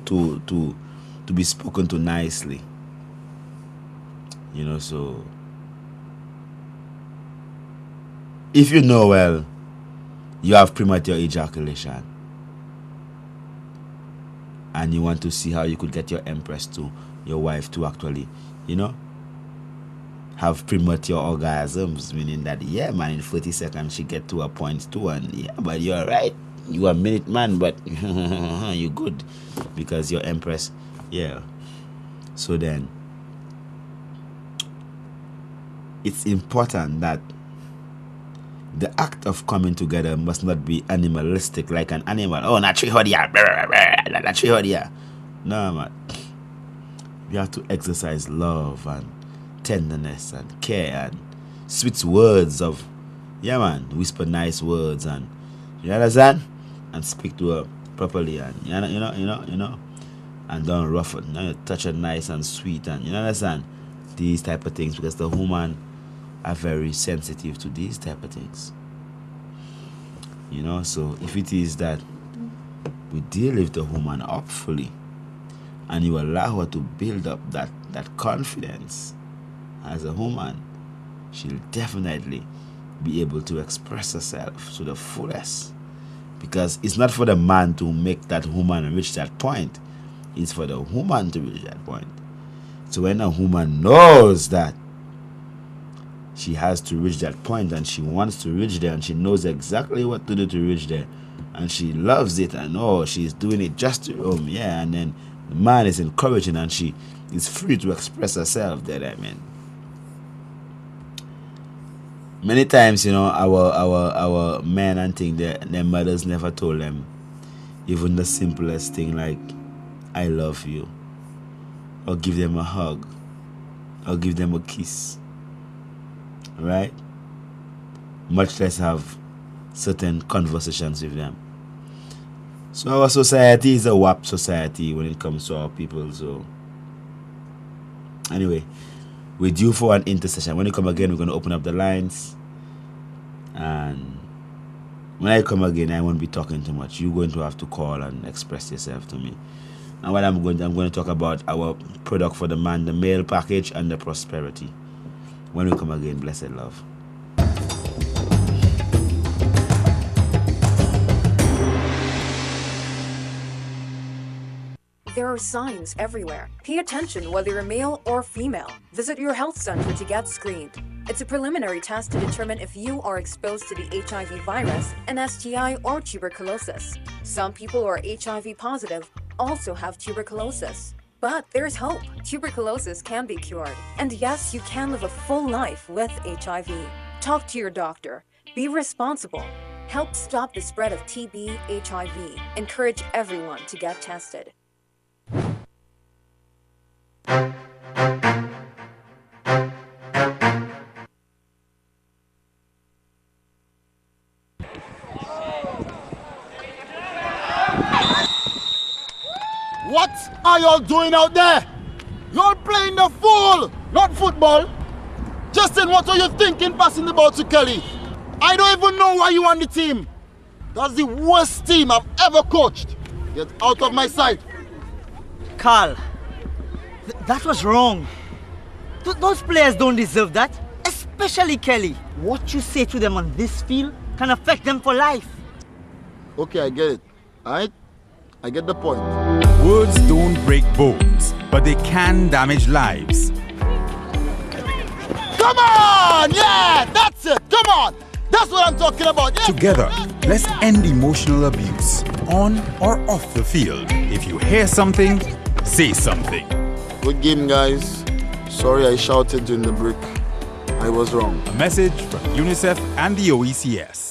Speaker 1: be spoken to nicely. You know, so if you know, well, you have premature ejaculation and you want to see how you could get your empress to your wife to actually, you know, have premature orgasms, meaning that, yeah, man, in 40 seconds she get to a point too, and yeah, but you're right, you a minute man, but you good because your empress, yeah. So then it's important that the act of coming together must not be animalistic, like an animal. Oh, not tree hodia, not tree hodia. No, man. You have to exercise love and tenderness and care and sweet words of, yeah, man, whisper nice words, and you understand, and speak to her properly, and you know, and don't rough it. You touch her nice and sweet, and you understand these type of things, because the woman are very sensitive to these type of things, you know. So if it is that we deal with the woman upfully and you allow her to build up that confidence as a woman, she'll definitely be able to express herself to the fullest, because it's not for the man to make that woman reach that point, it's for the woman to reach that point. So when a woman knows that she has to reach that point and she wants to reach there and she knows exactly what to do to reach there and she loves it, and oh, she's doing it just to yeah, and then the man is encouraging and she is free to express herself there. I mean, many times, you know, our men and things, their mothers never told them even the simplest thing like I love you, or give them a hug, or give them a kiss. right? Much less have certain conversations with them. So our society is a WAP society when it comes to our people. So anyway, we're due for an intercession. When you come again, we're going to open up the lines. And when I come again, I won't be talking too much. You're going to have to call and express yourself to me. And what I'm going to talk about our product for the man, the male package and the prosperity. When we come again, blessed love.
Speaker 10: There are signs everywhere. Pay attention whether you're male or female. Visit your health center to get screened. It's a preliminary test to determine if you are exposed to the HIV virus, an STI, or tuberculosis. Some people who are HIV positive also have tuberculosis. But there's hope. Tuberculosis can be cured. And yes, you can live a full life with HIV. Talk to your doctor. Be responsible. Help stop the spread of TB, HIV. Encourage everyone to get tested.
Speaker 11: What are y'all doing out there? Y'all playing the fool, not football. Justin, what are you thinking passing the ball to Kelly? I don't even know why you on the team. That's the worst team I've ever coached. Get out of my sight.
Speaker 12: Carl, that was wrong. Those players don't deserve that, especially Kelly. What you say to them on this field can affect them for life.
Speaker 11: Okay, I get it. Alright? I get the point.
Speaker 4: Words don't break bones, but they can damage lives.
Speaker 11: Come on! Yeah, that's it. Come on. That's what I'm talking about. Yeah.
Speaker 4: Together, let's end emotional abuse, on or off the field. If you hear something, say something.
Speaker 11: Good game, guys. Sorry I shouted during the break. I was wrong.
Speaker 4: A message from UNICEF and the OECS.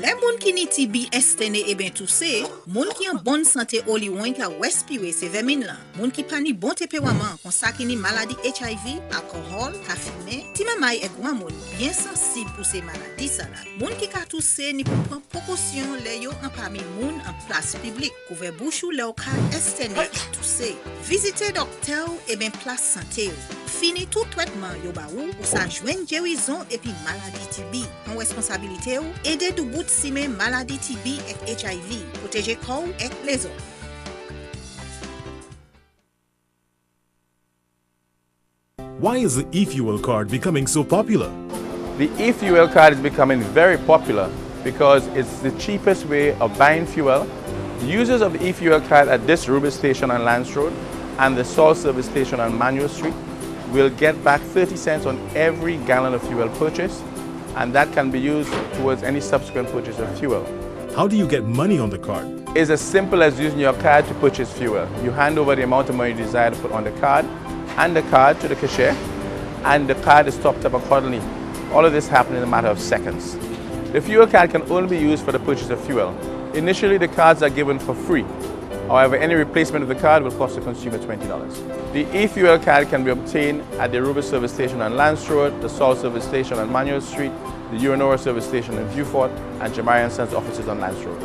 Speaker 13: Les moun ki ni TB estene e ben tout se, moun ki en bonne santé oli wen ka respire se vermine la. Moun ki pa ni bon tempérament kon sa ki ni maladie HIV, alcool, ka fume, ti mamay e gwan moun bien sensible pour ces maladies sa la. Moun ki ka tousse ni pou prendre précaution le yo en parmi moun en place publique. Couvert bouche ou le ou ka estene et tousse. Visiter docteur e ben place santé yo. Fini tout traitement yo ba ou sa joine guérison et puis maladie TB. En responsabilité ou aider du bout si men maladie TB et HIV, protéger corps et les autres.
Speaker 7: Why is the e-fuel card becoming so popular?
Speaker 8: The e-fuel card is becoming very popular because it's the cheapest way of buying fuel. Users of the e-fuel card at this Ruby station on Lance Road and the Salt Service station on Manuel Street will get back 30 cents on every gallon of fuel purchase, and that can be used towards any subsequent purchase of fuel.
Speaker 7: How do you get money on the card?
Speaker 8: It's as simple as using your card to purchase fuel. You hand over the amount of money you desire to put on the card and the card to the cashier, and the card is topped up accordingly. All of this happens in a matter of seconds. The fuel card can only be used for the purchase of fuel. Initially, the cards are given for free. However, any replacement of the card will cost the consumer $20. The e-fuel card can be obtained at the Ruby service station on Lance Road, the Salt service station on Manuel Street, the Uranora service station in Viewfort, and Jamarian Sons offices on Lance Road.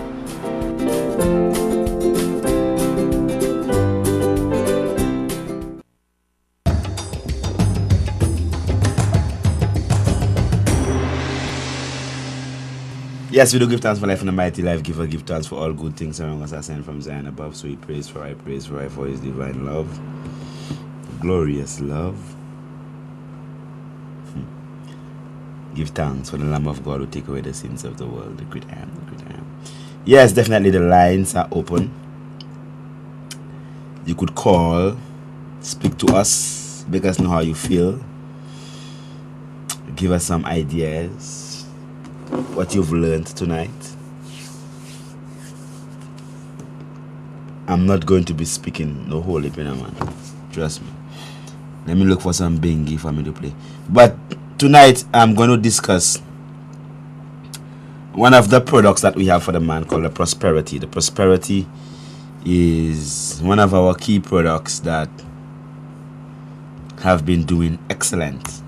Speaker 1: Yes, we do give thanks for life and the mighty life giver. Give thanks for all good things around us are sent from Zion above. Sweet praise for his divine love. Glorious love. Give thanks for the Lamb of God who take away the sins of the world. The great I am, the great I am. Yes, definitely the lines are open. You could call, speak to us, make us know how you feel. Give us some ideas. What you've learned tonight. I'm not going to be speaking no holy pen, man. Trust me. Let me look for some bingy for me to play. But tonight I'm going to discuss one of the products that we have for the man called the Prosperity. The Prosperity is one of our key products that have been doing excellent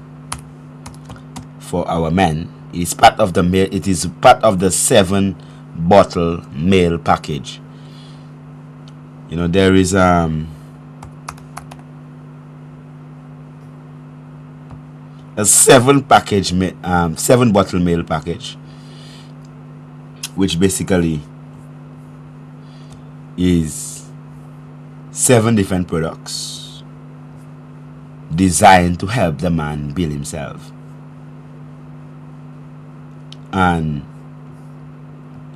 Speaker 1: for our men. It is part of the meal. It is part of the 7-bottle meal package. You know, there is a 7-bottle meal package, which basically is 7 different products designed to help the man build himself. And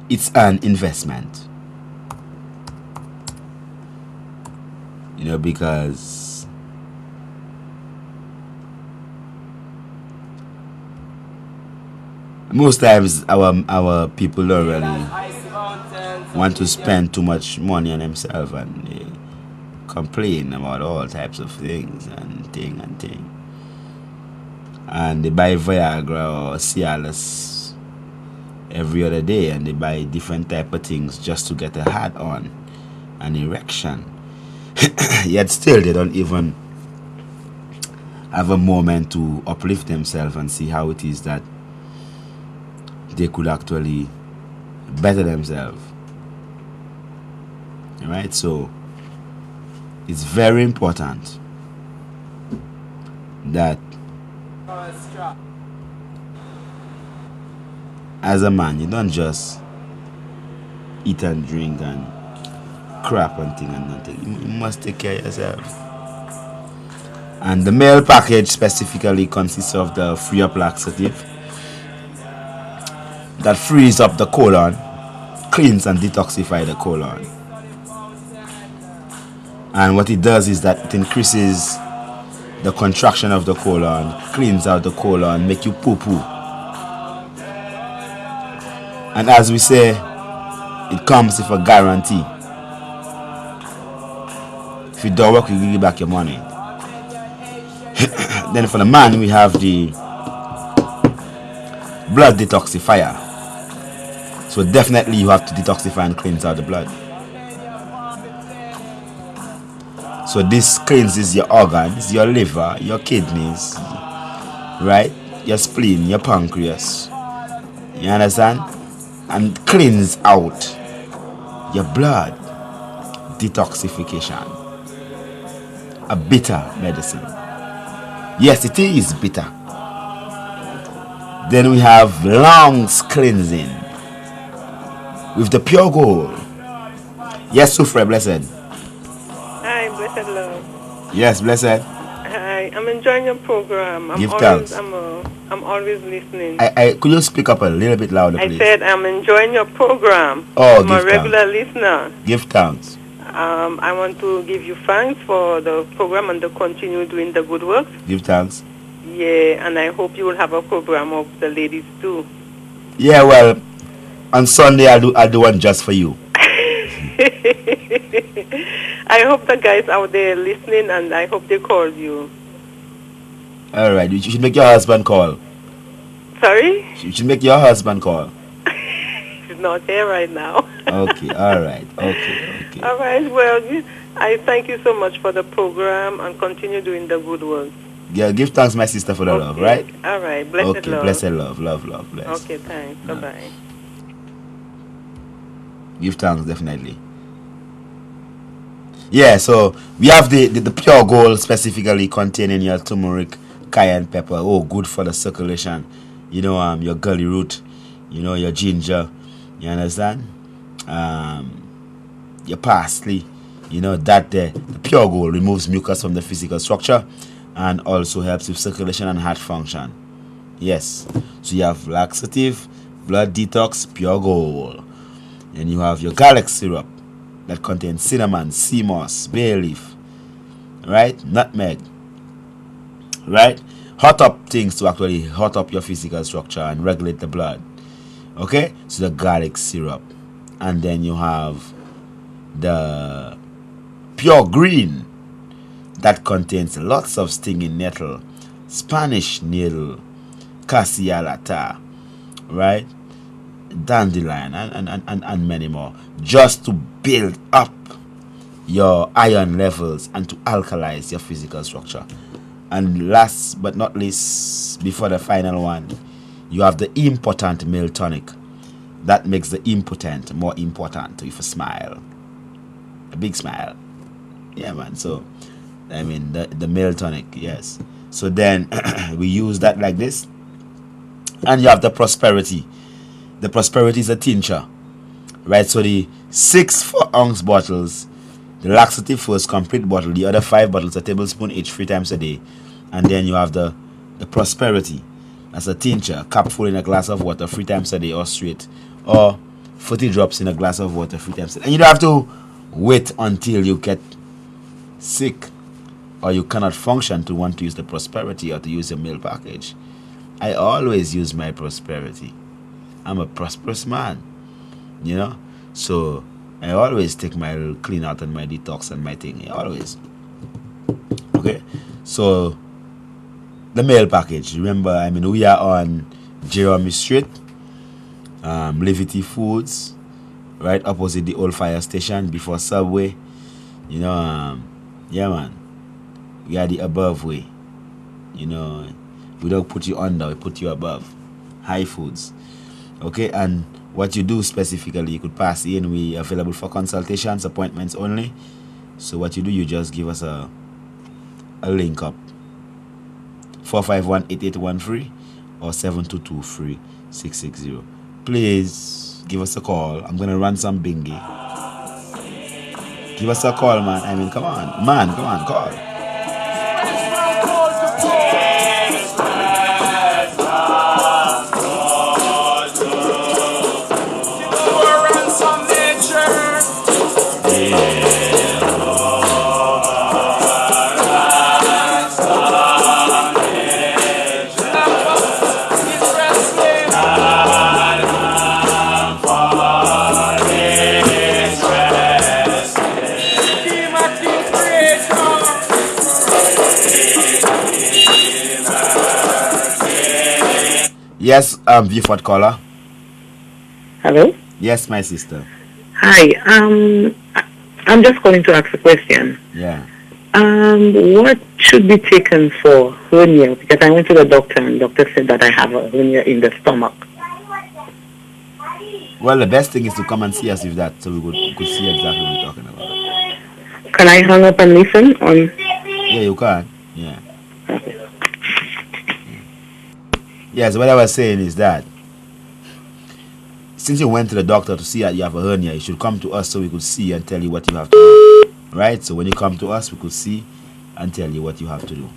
Speaker 1: it's an investment, you know, because most times our people don't really want to spend too much money on themselves, and they complain about all types of things and thing. And they buy Viagra or Cialis every other day, and they buy different type of things just to get a hard on, an erection. Yet still they don't even have a moment to uplift themselves and see how it is that they could actually better themselves. Alright, so it's very important that as a man, you don't just eat and drink and crap and thing and nothing. You must take care of yourself. And the male package specifically consists of the free up laxative that frees up the colon, cleans and detoxify the colon. And what it does is that it increases the contraction of the colon, cleans out the colon, make you poo-poo. And as we say, it comes with a guarantee. If you don't work, you give you back your money. Then for the man, we have the blood detoxifier. So definitely you have to detoxify and cleanse out the blood. So this cleanses your organs, your liver, your kidneys, right? Your spleen, your pancreas. You understand? And cleans out your blood. Detoxification. A bitter medicine. Yes, it is bitter. Then we have lungs cleansing with the pure gold. Yes, Sufre, blessed.
Speaker 14: Hi, blessed love.
Speaker 1: Yes, blessed.
Speaker 14: Hi, I'm enjoying your program.
Speaker 1: Give thanks.
Speaker 14: I'm always listening.
Speaker 1: Could you speak up a little bit louder, please?
Speaker 14: I said I'm enjoying your program.
Speaker 1: Oh,
Speaker 14: I'm a regular listener.
Speaker 1: Give thanks.
Speaker 14: I want to give you thanks for the program and to continue doing the good work.
Speaker 1: Give thanks.
Speaker 14: Yeah, and I hope you will have a program of the ladies too.
Speaker 1: Yeah, well, on Sunday I'll do one just for you.
Speaker 14: I hope the guys out there listening, and I hope they call you.
Speaker 1: All right, you should make your husband call.
Speaker 14: Sorry?
Speaker 1: You should make your husband call.
Speaker 14: He's not here right now.
Speaker 1: Okay, all right, okay.
Speaker 14: All right, well, I thank you so much for the program and continue doing the good work.
Speaker 1: Yeah, give thanks, my sister, for the love, right?
Speaker 14: All right, blessed
Speaker 1: okay,
Speaker 14: love.
Speaker 1: Blessed love, bless.
Speaker 14: Okay, thanks. Bye-bye.
Speaker 1: Give thanks, definitely. Yeah, so we have the pure gold specifically containing your turmeric, cayenne pepper. Oh, good for the circulation. You know, your gully root, you know, your ginger. You understand? Your parsley. You know, that there. The pure gold removes mucus from the physical structure and also helps with circulation and heart function. Yes. So you have laxative, blood detox, pure gold. And you have your garlic syrup that contains cinnamon, sea moss, bay leaf, right? Nutmeg, right? Hot up things to actually hot up your physical structure and regulate the blood. Okay? So the garlic syrup. And then you have the pure green that contains lots of stinging nettle, Spanish needle, cassia lata, right? Dandelion and many more, just to build up your iron levels and to alkalize your physical structure. And last but not least, before the final one, you have the important male tonic. That makes the impotent more important with a smile. A big smile. Yeah, man. So, I mean, the male tonic, yes. So then we use that like this. And you have the prosperity. The prosperity is a tincture. Right? So the 6 4-ounce bottles, the laxative first complete bottle, the other 5 bottles, a tablespoon each 3 times a day. And then you have the prosperity. That's a tincture, cupful in a glass of water 3 times a day or straight. Or 40 drops in a glass of water 3 times a day. And you don't have to wait until you get sick or you cannot function to want to use the prosperity or to use a meal package. I always use my prosperity. I'm a prosperous man, you know. So I always take my little clean out and my detox and my thing. Always. Okay. So the meal package. Remember, I mean, we are on Jeremy Street, Levity Foods, right opposite the old fire station before Subway. You know, yeah, man. We are the above way. You know, we don't put you under, we put you above. High Foods. Okay, and what you do specifically, you could pass in. We are available for consultations, appointments only. So what you do, you just give us a link up. 451-8813 or 722-3660. Please give us a call. I'm gonna run some bingy. Give us a call, man. I mean, come on, man, come on, call. Yes, Beaufort caller.
Speaker 14: Hello?
Speaker 1: Yes, my sister.
Speaker 14: Hi, I'm just calling to ask a question.
Speaker 1: Yeah.
Speaker 14: What should be taken for hernia? Because I went to the doctor and the doctor said that I have a hernia in the stomach.
Speaker 1: Well, the best thing is to come and see us with that, so we could see exactly what we're talking about.
Speaker 14: Can I hang up and listen on?
Speaker 1: Yeah, you can. Yeah. Okay. Yes, what I was saying is that since you went to the doctor to see that you have a hernia, you should come to us so we could see and tell you what you have to do. Right? So when you come to us, we could see and tell you what you have to do.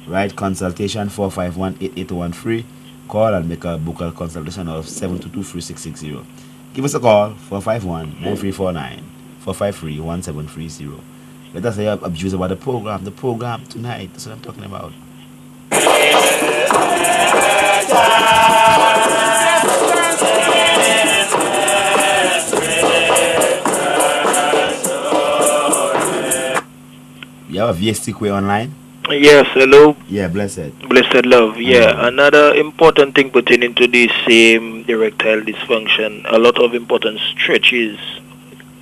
Speaker 1: Right? Consultation 451-8813. Call and make a book a consultation of 722-3660. Give us a call 451-9349 453-1730. Let us say abuse about the program tonight. That's what I'm talking about. You have a VST Quay online?
Speaker 15: Yes, hello.
Speaker 1: Yeah, blessed.
Speaker 15: Blessed love. Yeah, another important thing pertaining to this same erectile dysfunction, a lot of important stretches.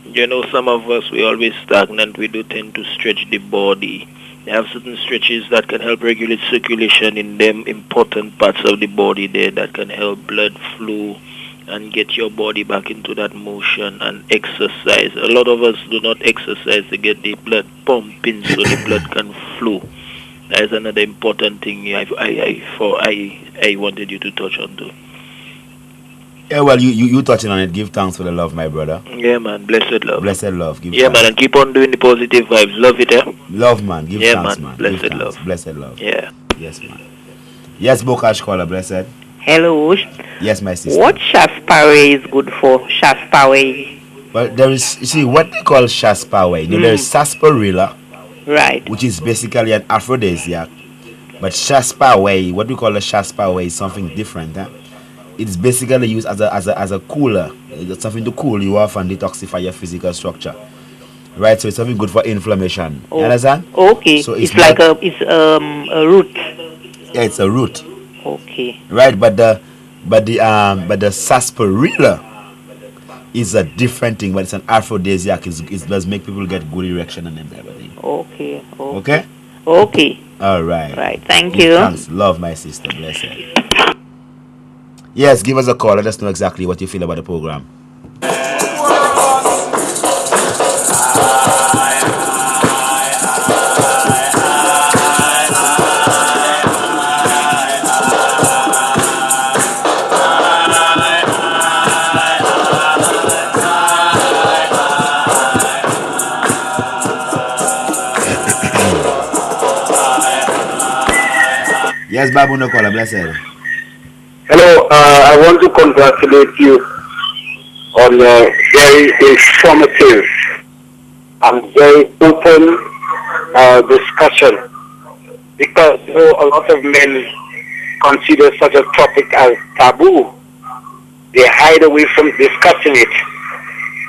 Speaker 15: You know, some of us, we always stagnant. We do tend to stretch the body. They have certain stretches that can help regulate circulation in them important parts of the body there that can help blood flow and get your body back into that motion and exercise. A lot of us do not exercise to get the blood pumping so the blood can flow. That is another important thing I wanted you to touch on too.
Speaker 1: Yeah, well, you touching on it. Give thanks for the love, my brother.
Speaker 15: Yeah, man. Blessed love.
Speaker 1: Blessed love.
Speaker 15: Give thanks. Man, and keep on doing the positive vibes. Love it, eh?
Speaker 1: Love, man. Give thanks, man.
Speaker 15: Blessed love.
Speaker 1: Blessed love.
Speaker 15: Yeah.
Speaker 1: Yes, man. Yes, Bokash caller, blessed.
Speaker 16: Hello.
Speaker 1: Yes, my sister.
Speaker 16: What Shaspaway is good for? Shaspaway.
Speaker 1: Well, there is, you see, what they call Shaspaway. You know, there is sarsaparilla.
Speaker 16: Right.
Speaker 1: Which is basically an aphrodisiac. But Shaspaway, what we call a Shaspaway is something different, huh? It's basically used as a cooler. It's something to cool you off and detoxify your physical structure. Right, so it's something good for inflammation. You understand?
Speaker 16: Okay.
Speaker 1: So
Speaker 16: it's like a root.
Speaker 1: Yeah, it's a root.
Speaker 16: Okay.
Speaker 1: Right, but the sarsaparilla is a different thing, but it's an aphrodisiac. It does make people get good erection and everything.
Speaker 16: Okay.
Speaker 1: Okay?
Speaker 16: Okay.
Speaker 1: All right.
Speaker 16: Right. Thank
Speaker 1: Give
Speaker 16: you.
Speaker 1: Thanks. Love, my sister. Bless her. Yes, give us a call. Let us know exactly what you feel about the program. Yes, Babu no caller. Bless her.
Speaker 17: Hello, I want to congratulate you on a very informative and very open discussion, because a lot of men consider such a topic as taboo. They hide away from discussing it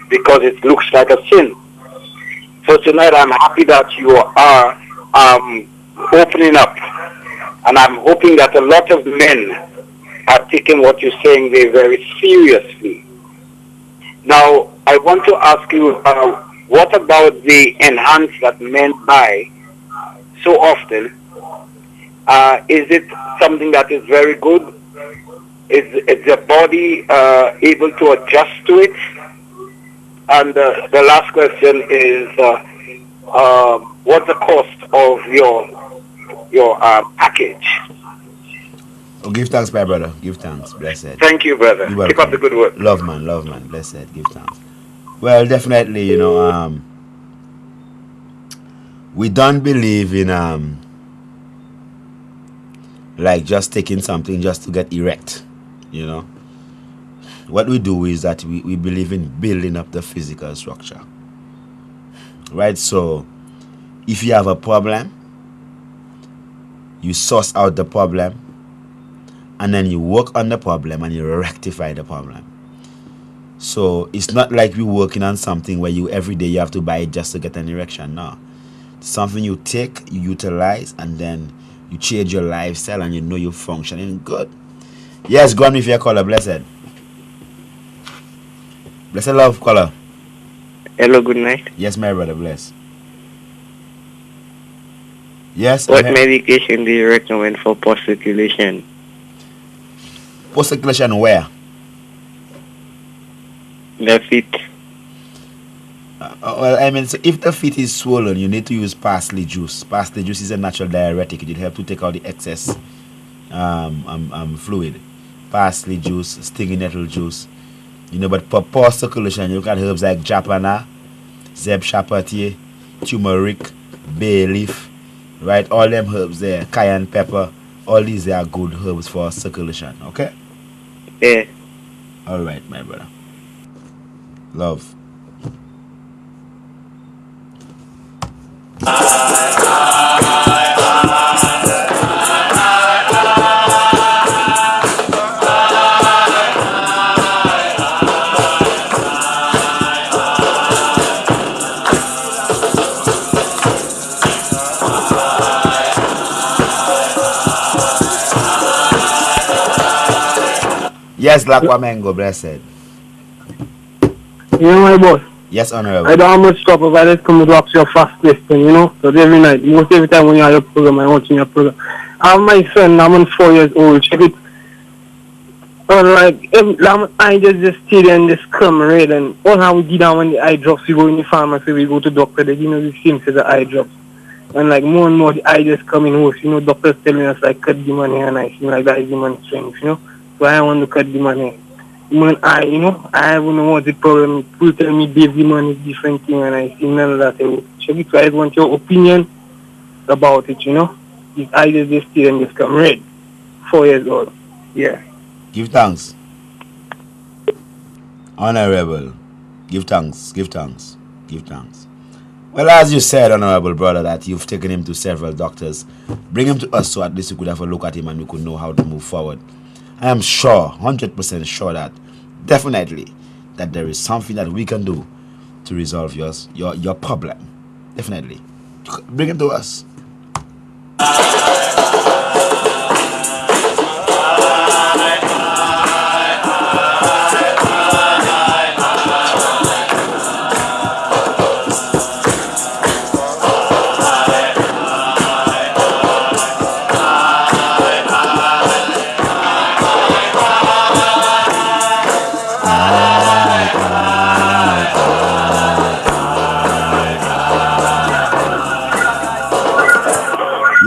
Speaker 17: because it looks like a sin. So tonight I'm happy that you are opening up, and I'm hoping that a lot of men are taking what you're saying very, very seriously. Now, I want to ask you, what about the enhance that men buy so often? Is it something that is very good? Is the body able to adjust to it? And the last question is, what's the cost of your package?
Speaker 1: Oh, give thanks, my brother. Give thanks. Blessed.
Speaker 17: Thank you, brother. Keep up the good work.
Speaker 1: Love, man. Love, man. Blessed. Give thanks. Well, definitely, we don't believe in like just taking something just to get erect. What we do is that we believe in building up the physical structure. Right? So, if you have a problem, you source out the problem, and then you work on the problem and you rectify the problem. So it's not like we're working on something where every day you have to buy it just to get an erection. No. It's something you take, you utilize, and then you change your lifestyle and you're functioning good. Yes, go on with your caller, blessed. Blessed love, caller.
Speaker 16: Hello, good night.
Speaker 1: Yes, my brother, bless. Yes.
Speaker 16: What medication do you recommend for post circulation?
Speaker 1: Post circulation where?
Speaker 16: The feet.
Speaker 1: Well, I mean, so if the feet is swollen, you need to use parsley juice. Parsley juice is a natural diuretic. It will help to take out the excess fluid. Parsley juice, stinging nettle juice. But for post circulation, you look at herbs like japana, zeb chapati, turmeric, bay leaf, right? All them herbs there, cayenne pepper, all these are good herbs for circulation, okay?
Speaker 16: Yeah.
Speaker 1: All right, my brother. Love. Yes, Black Wamengo, blessed.
Speaker 18: My boss.
Speaker 1: Yes, honorable.
Speaker 18: I don't have much stuff, but I just come to ask you a fast question, So every night, most every time when you have your program, I watch your program. I have my son, I'm 4 years old, check it. And I just stay there and just come red, and all how we get down when the eye drops, we go in the pharmacy, we go to doctor, they give us the same as the eye drops. And more and more the eye just coming worse, doctors telling us cut the money, and I feel like that is the money strength, So I want to cut the money. I don't know what the problem. People tell me baby money is different thing, and I see none of that. So I want your opinion about it, If I just stay and just come red. 4 years old. Yeah.
Speaker 1: Give thanks. Honorable. Give thanks. Give thanks. Give thanks. Well, as you said, honorable brother, that you've taken him to several doctors. Bring him to us so at least we could have a look at him and we could know how to move forward. I am sure, 100% sure that definitely that there is something that we can do to resolve your problem. Definitely. Bring him to us.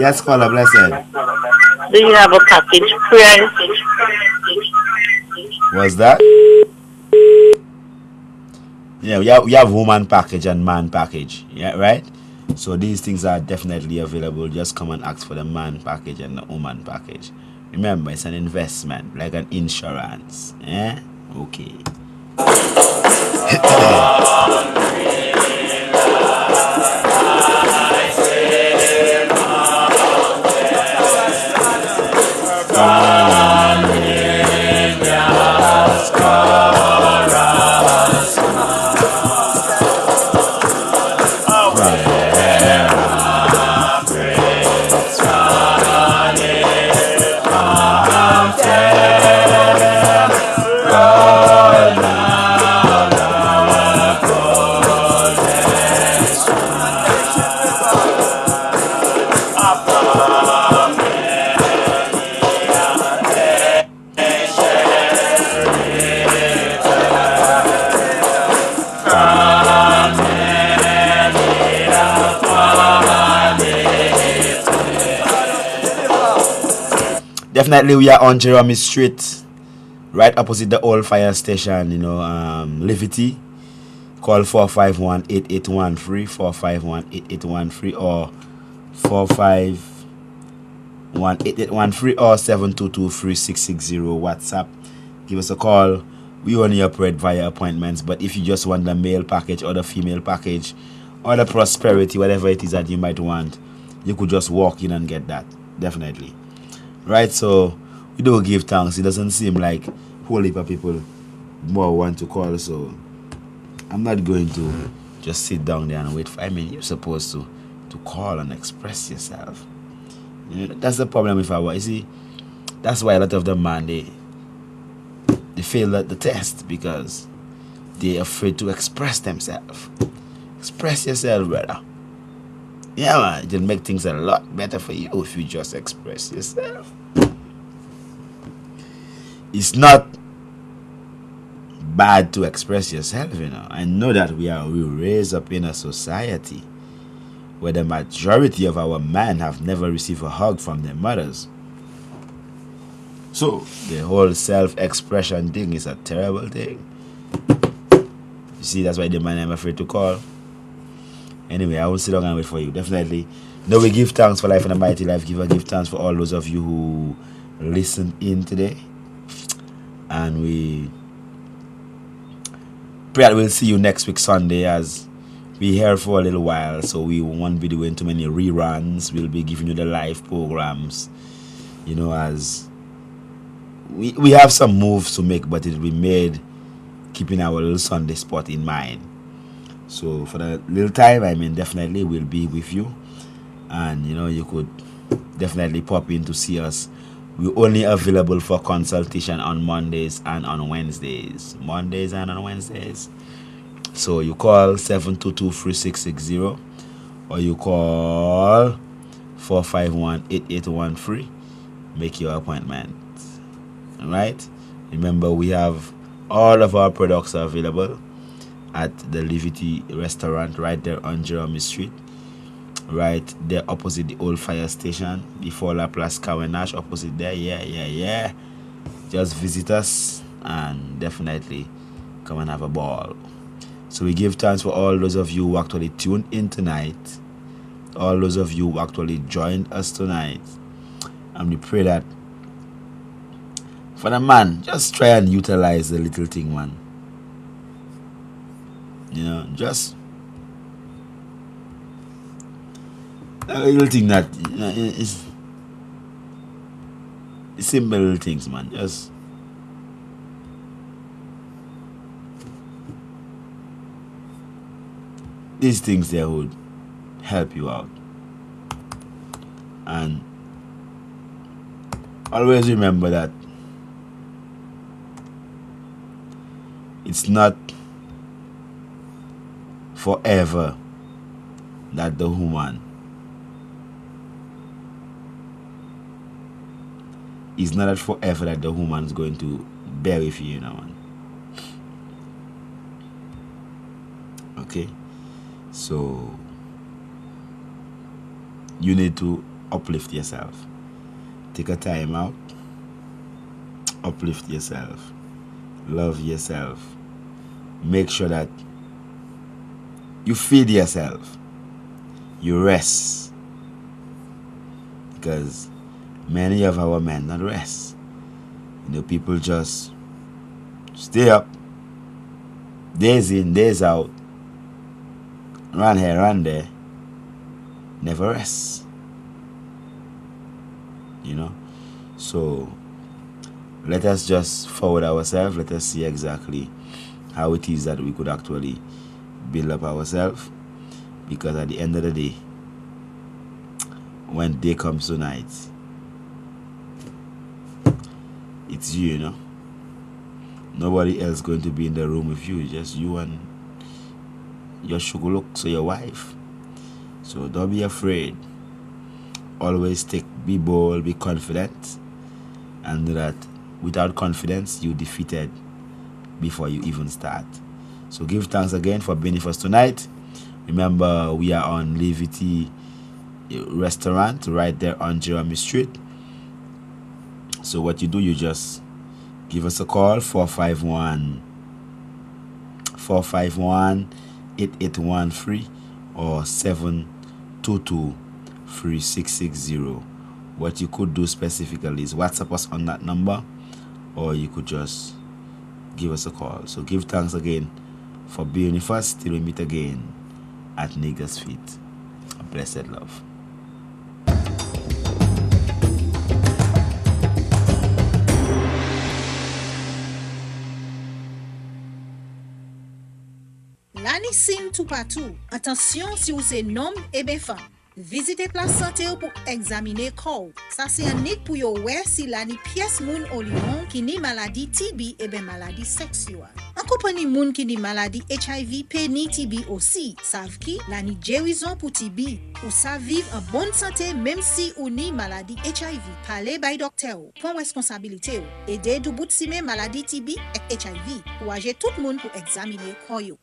Speaker 1: Yes, caller, blessed.
Speaker 16: Do you have a package price?
Speaker 1: What's that? Yeah, we have woman package and man package. Yeah, right? So these things are definitely available. Just come and ask for the man package and the woman package. Remember, it's an investment, like an insurance. Yeah? Okay. Definitely, we are on Jeremy Street, right opposite the old fire station, you know, Livity. Call 451-8813, 451-8813, or 451-8813, or 722-3660. WhatsApp. Give us a call. We only operate via appointments, but if you just want the male package or the female package or the prosperity, whatever it is that you might want, you could just walk in and get that. Definitely. Right, so we do give thanks. It doesn't seem like whole heap of people more want to call, so I'm not going to just sit down there and wait for. I mean, you're supposed to call and express yourself. You know, that's the problem with our. You see, that's why a lot of them, man, they fail at the test because they're afraid to express themselves. Express yourself, brother. Yeah, man, it'll make things a lot better for you if you just express yourself. It's not bad to express yourself, you know. I know that we raised up in a society where the majority of our men have never received a hug from their mothers. So the whole self-expression thing is a terrible thing. You see, that's why the man I'm afraid to call. Anyway, I will sit down and wait for you. Definitely. No, we give thanks for life and a mighty life giver. Give thanks for all those of you who listened in today. And we pray that we'll see you next week Sunday, as we're here for a little while. So we won't be doing too many reruns. We'll be giving you the live programs. You know, as we have some moves to make, but it will be made keeping our little Sunday spot in mind. So for the little time, I mean, definitely we'll be with you, and you know, you could definitely pop in to see us. We're only available for consultation on Mondays and on Wednesdays. So you call 722-3660, or you call 451-8813. Make your appointment. All right. Remember, we have all of our products are available at the Livity restaurant right there on Jeremy Street, right there opposite the old fire station, before La Place Kailash, opposite there. Yeah. Just visit us and definitely come and have a ball. So we give thanks for all those of you who actually tuned in tonight, all those of you who actually joined us tonight, and we pray that for the man, just try and utilize the little thing, man. You know, just a little thing that, you know, it's simple little things, man. Just these things there would help you out. And always remember that it's not forever that the woman is not that forever that the woman is going to bear with you, you know, man. Okay, so you need to uplift yourself. Take a time out. Uplift yourself. Love yourself. Make sure that you feed yourself. You rest. Because many of our men not rest. People just stay up. Days in, days out. Run here, run there. Never rest. So let us just forward ourselves. Let us see exactly how it is that we could actually build up ourselves. Because at the end of the day, when day comes tonight, it's you, Nobody else going to be in the room with you. Just you and your sugar look, so your wife. So don't be afraid. Always be bold, be confident. And that without confidence, you defeated before you even start. So give thanks again for being with us tonight. Remember, we are on Levity Restaurant right there on Jeremy Street. So what you do, you just give us a call, 451-8813 or 722-3660. What you could do specifically is WhatsApp us on that number, or you could just give us a call. So give thanks again for being with us. Till we meet again at Niggas Feet. A blessed love.
Speaker 13: L'année sim tout partout. Attention si vous êtes homme et bien femme. Visitez place santé pour examiner corps. Ça c'est un nick pour yo ouais si l'année pièce moun au lion qui ni maladie TB et bien maladie sexuelle. En compagnie moun qui ni maladie HIV pe ni TB aussi. Savent qui l'année guérison pour TB. Ou ça vivre en bonne santé même si ou ni maladie HIV. Parlez by docteur. Prends responsabilité. Aider du bout de maladie TB et HIV. Pour agir tout le monde pour examiner corps yo.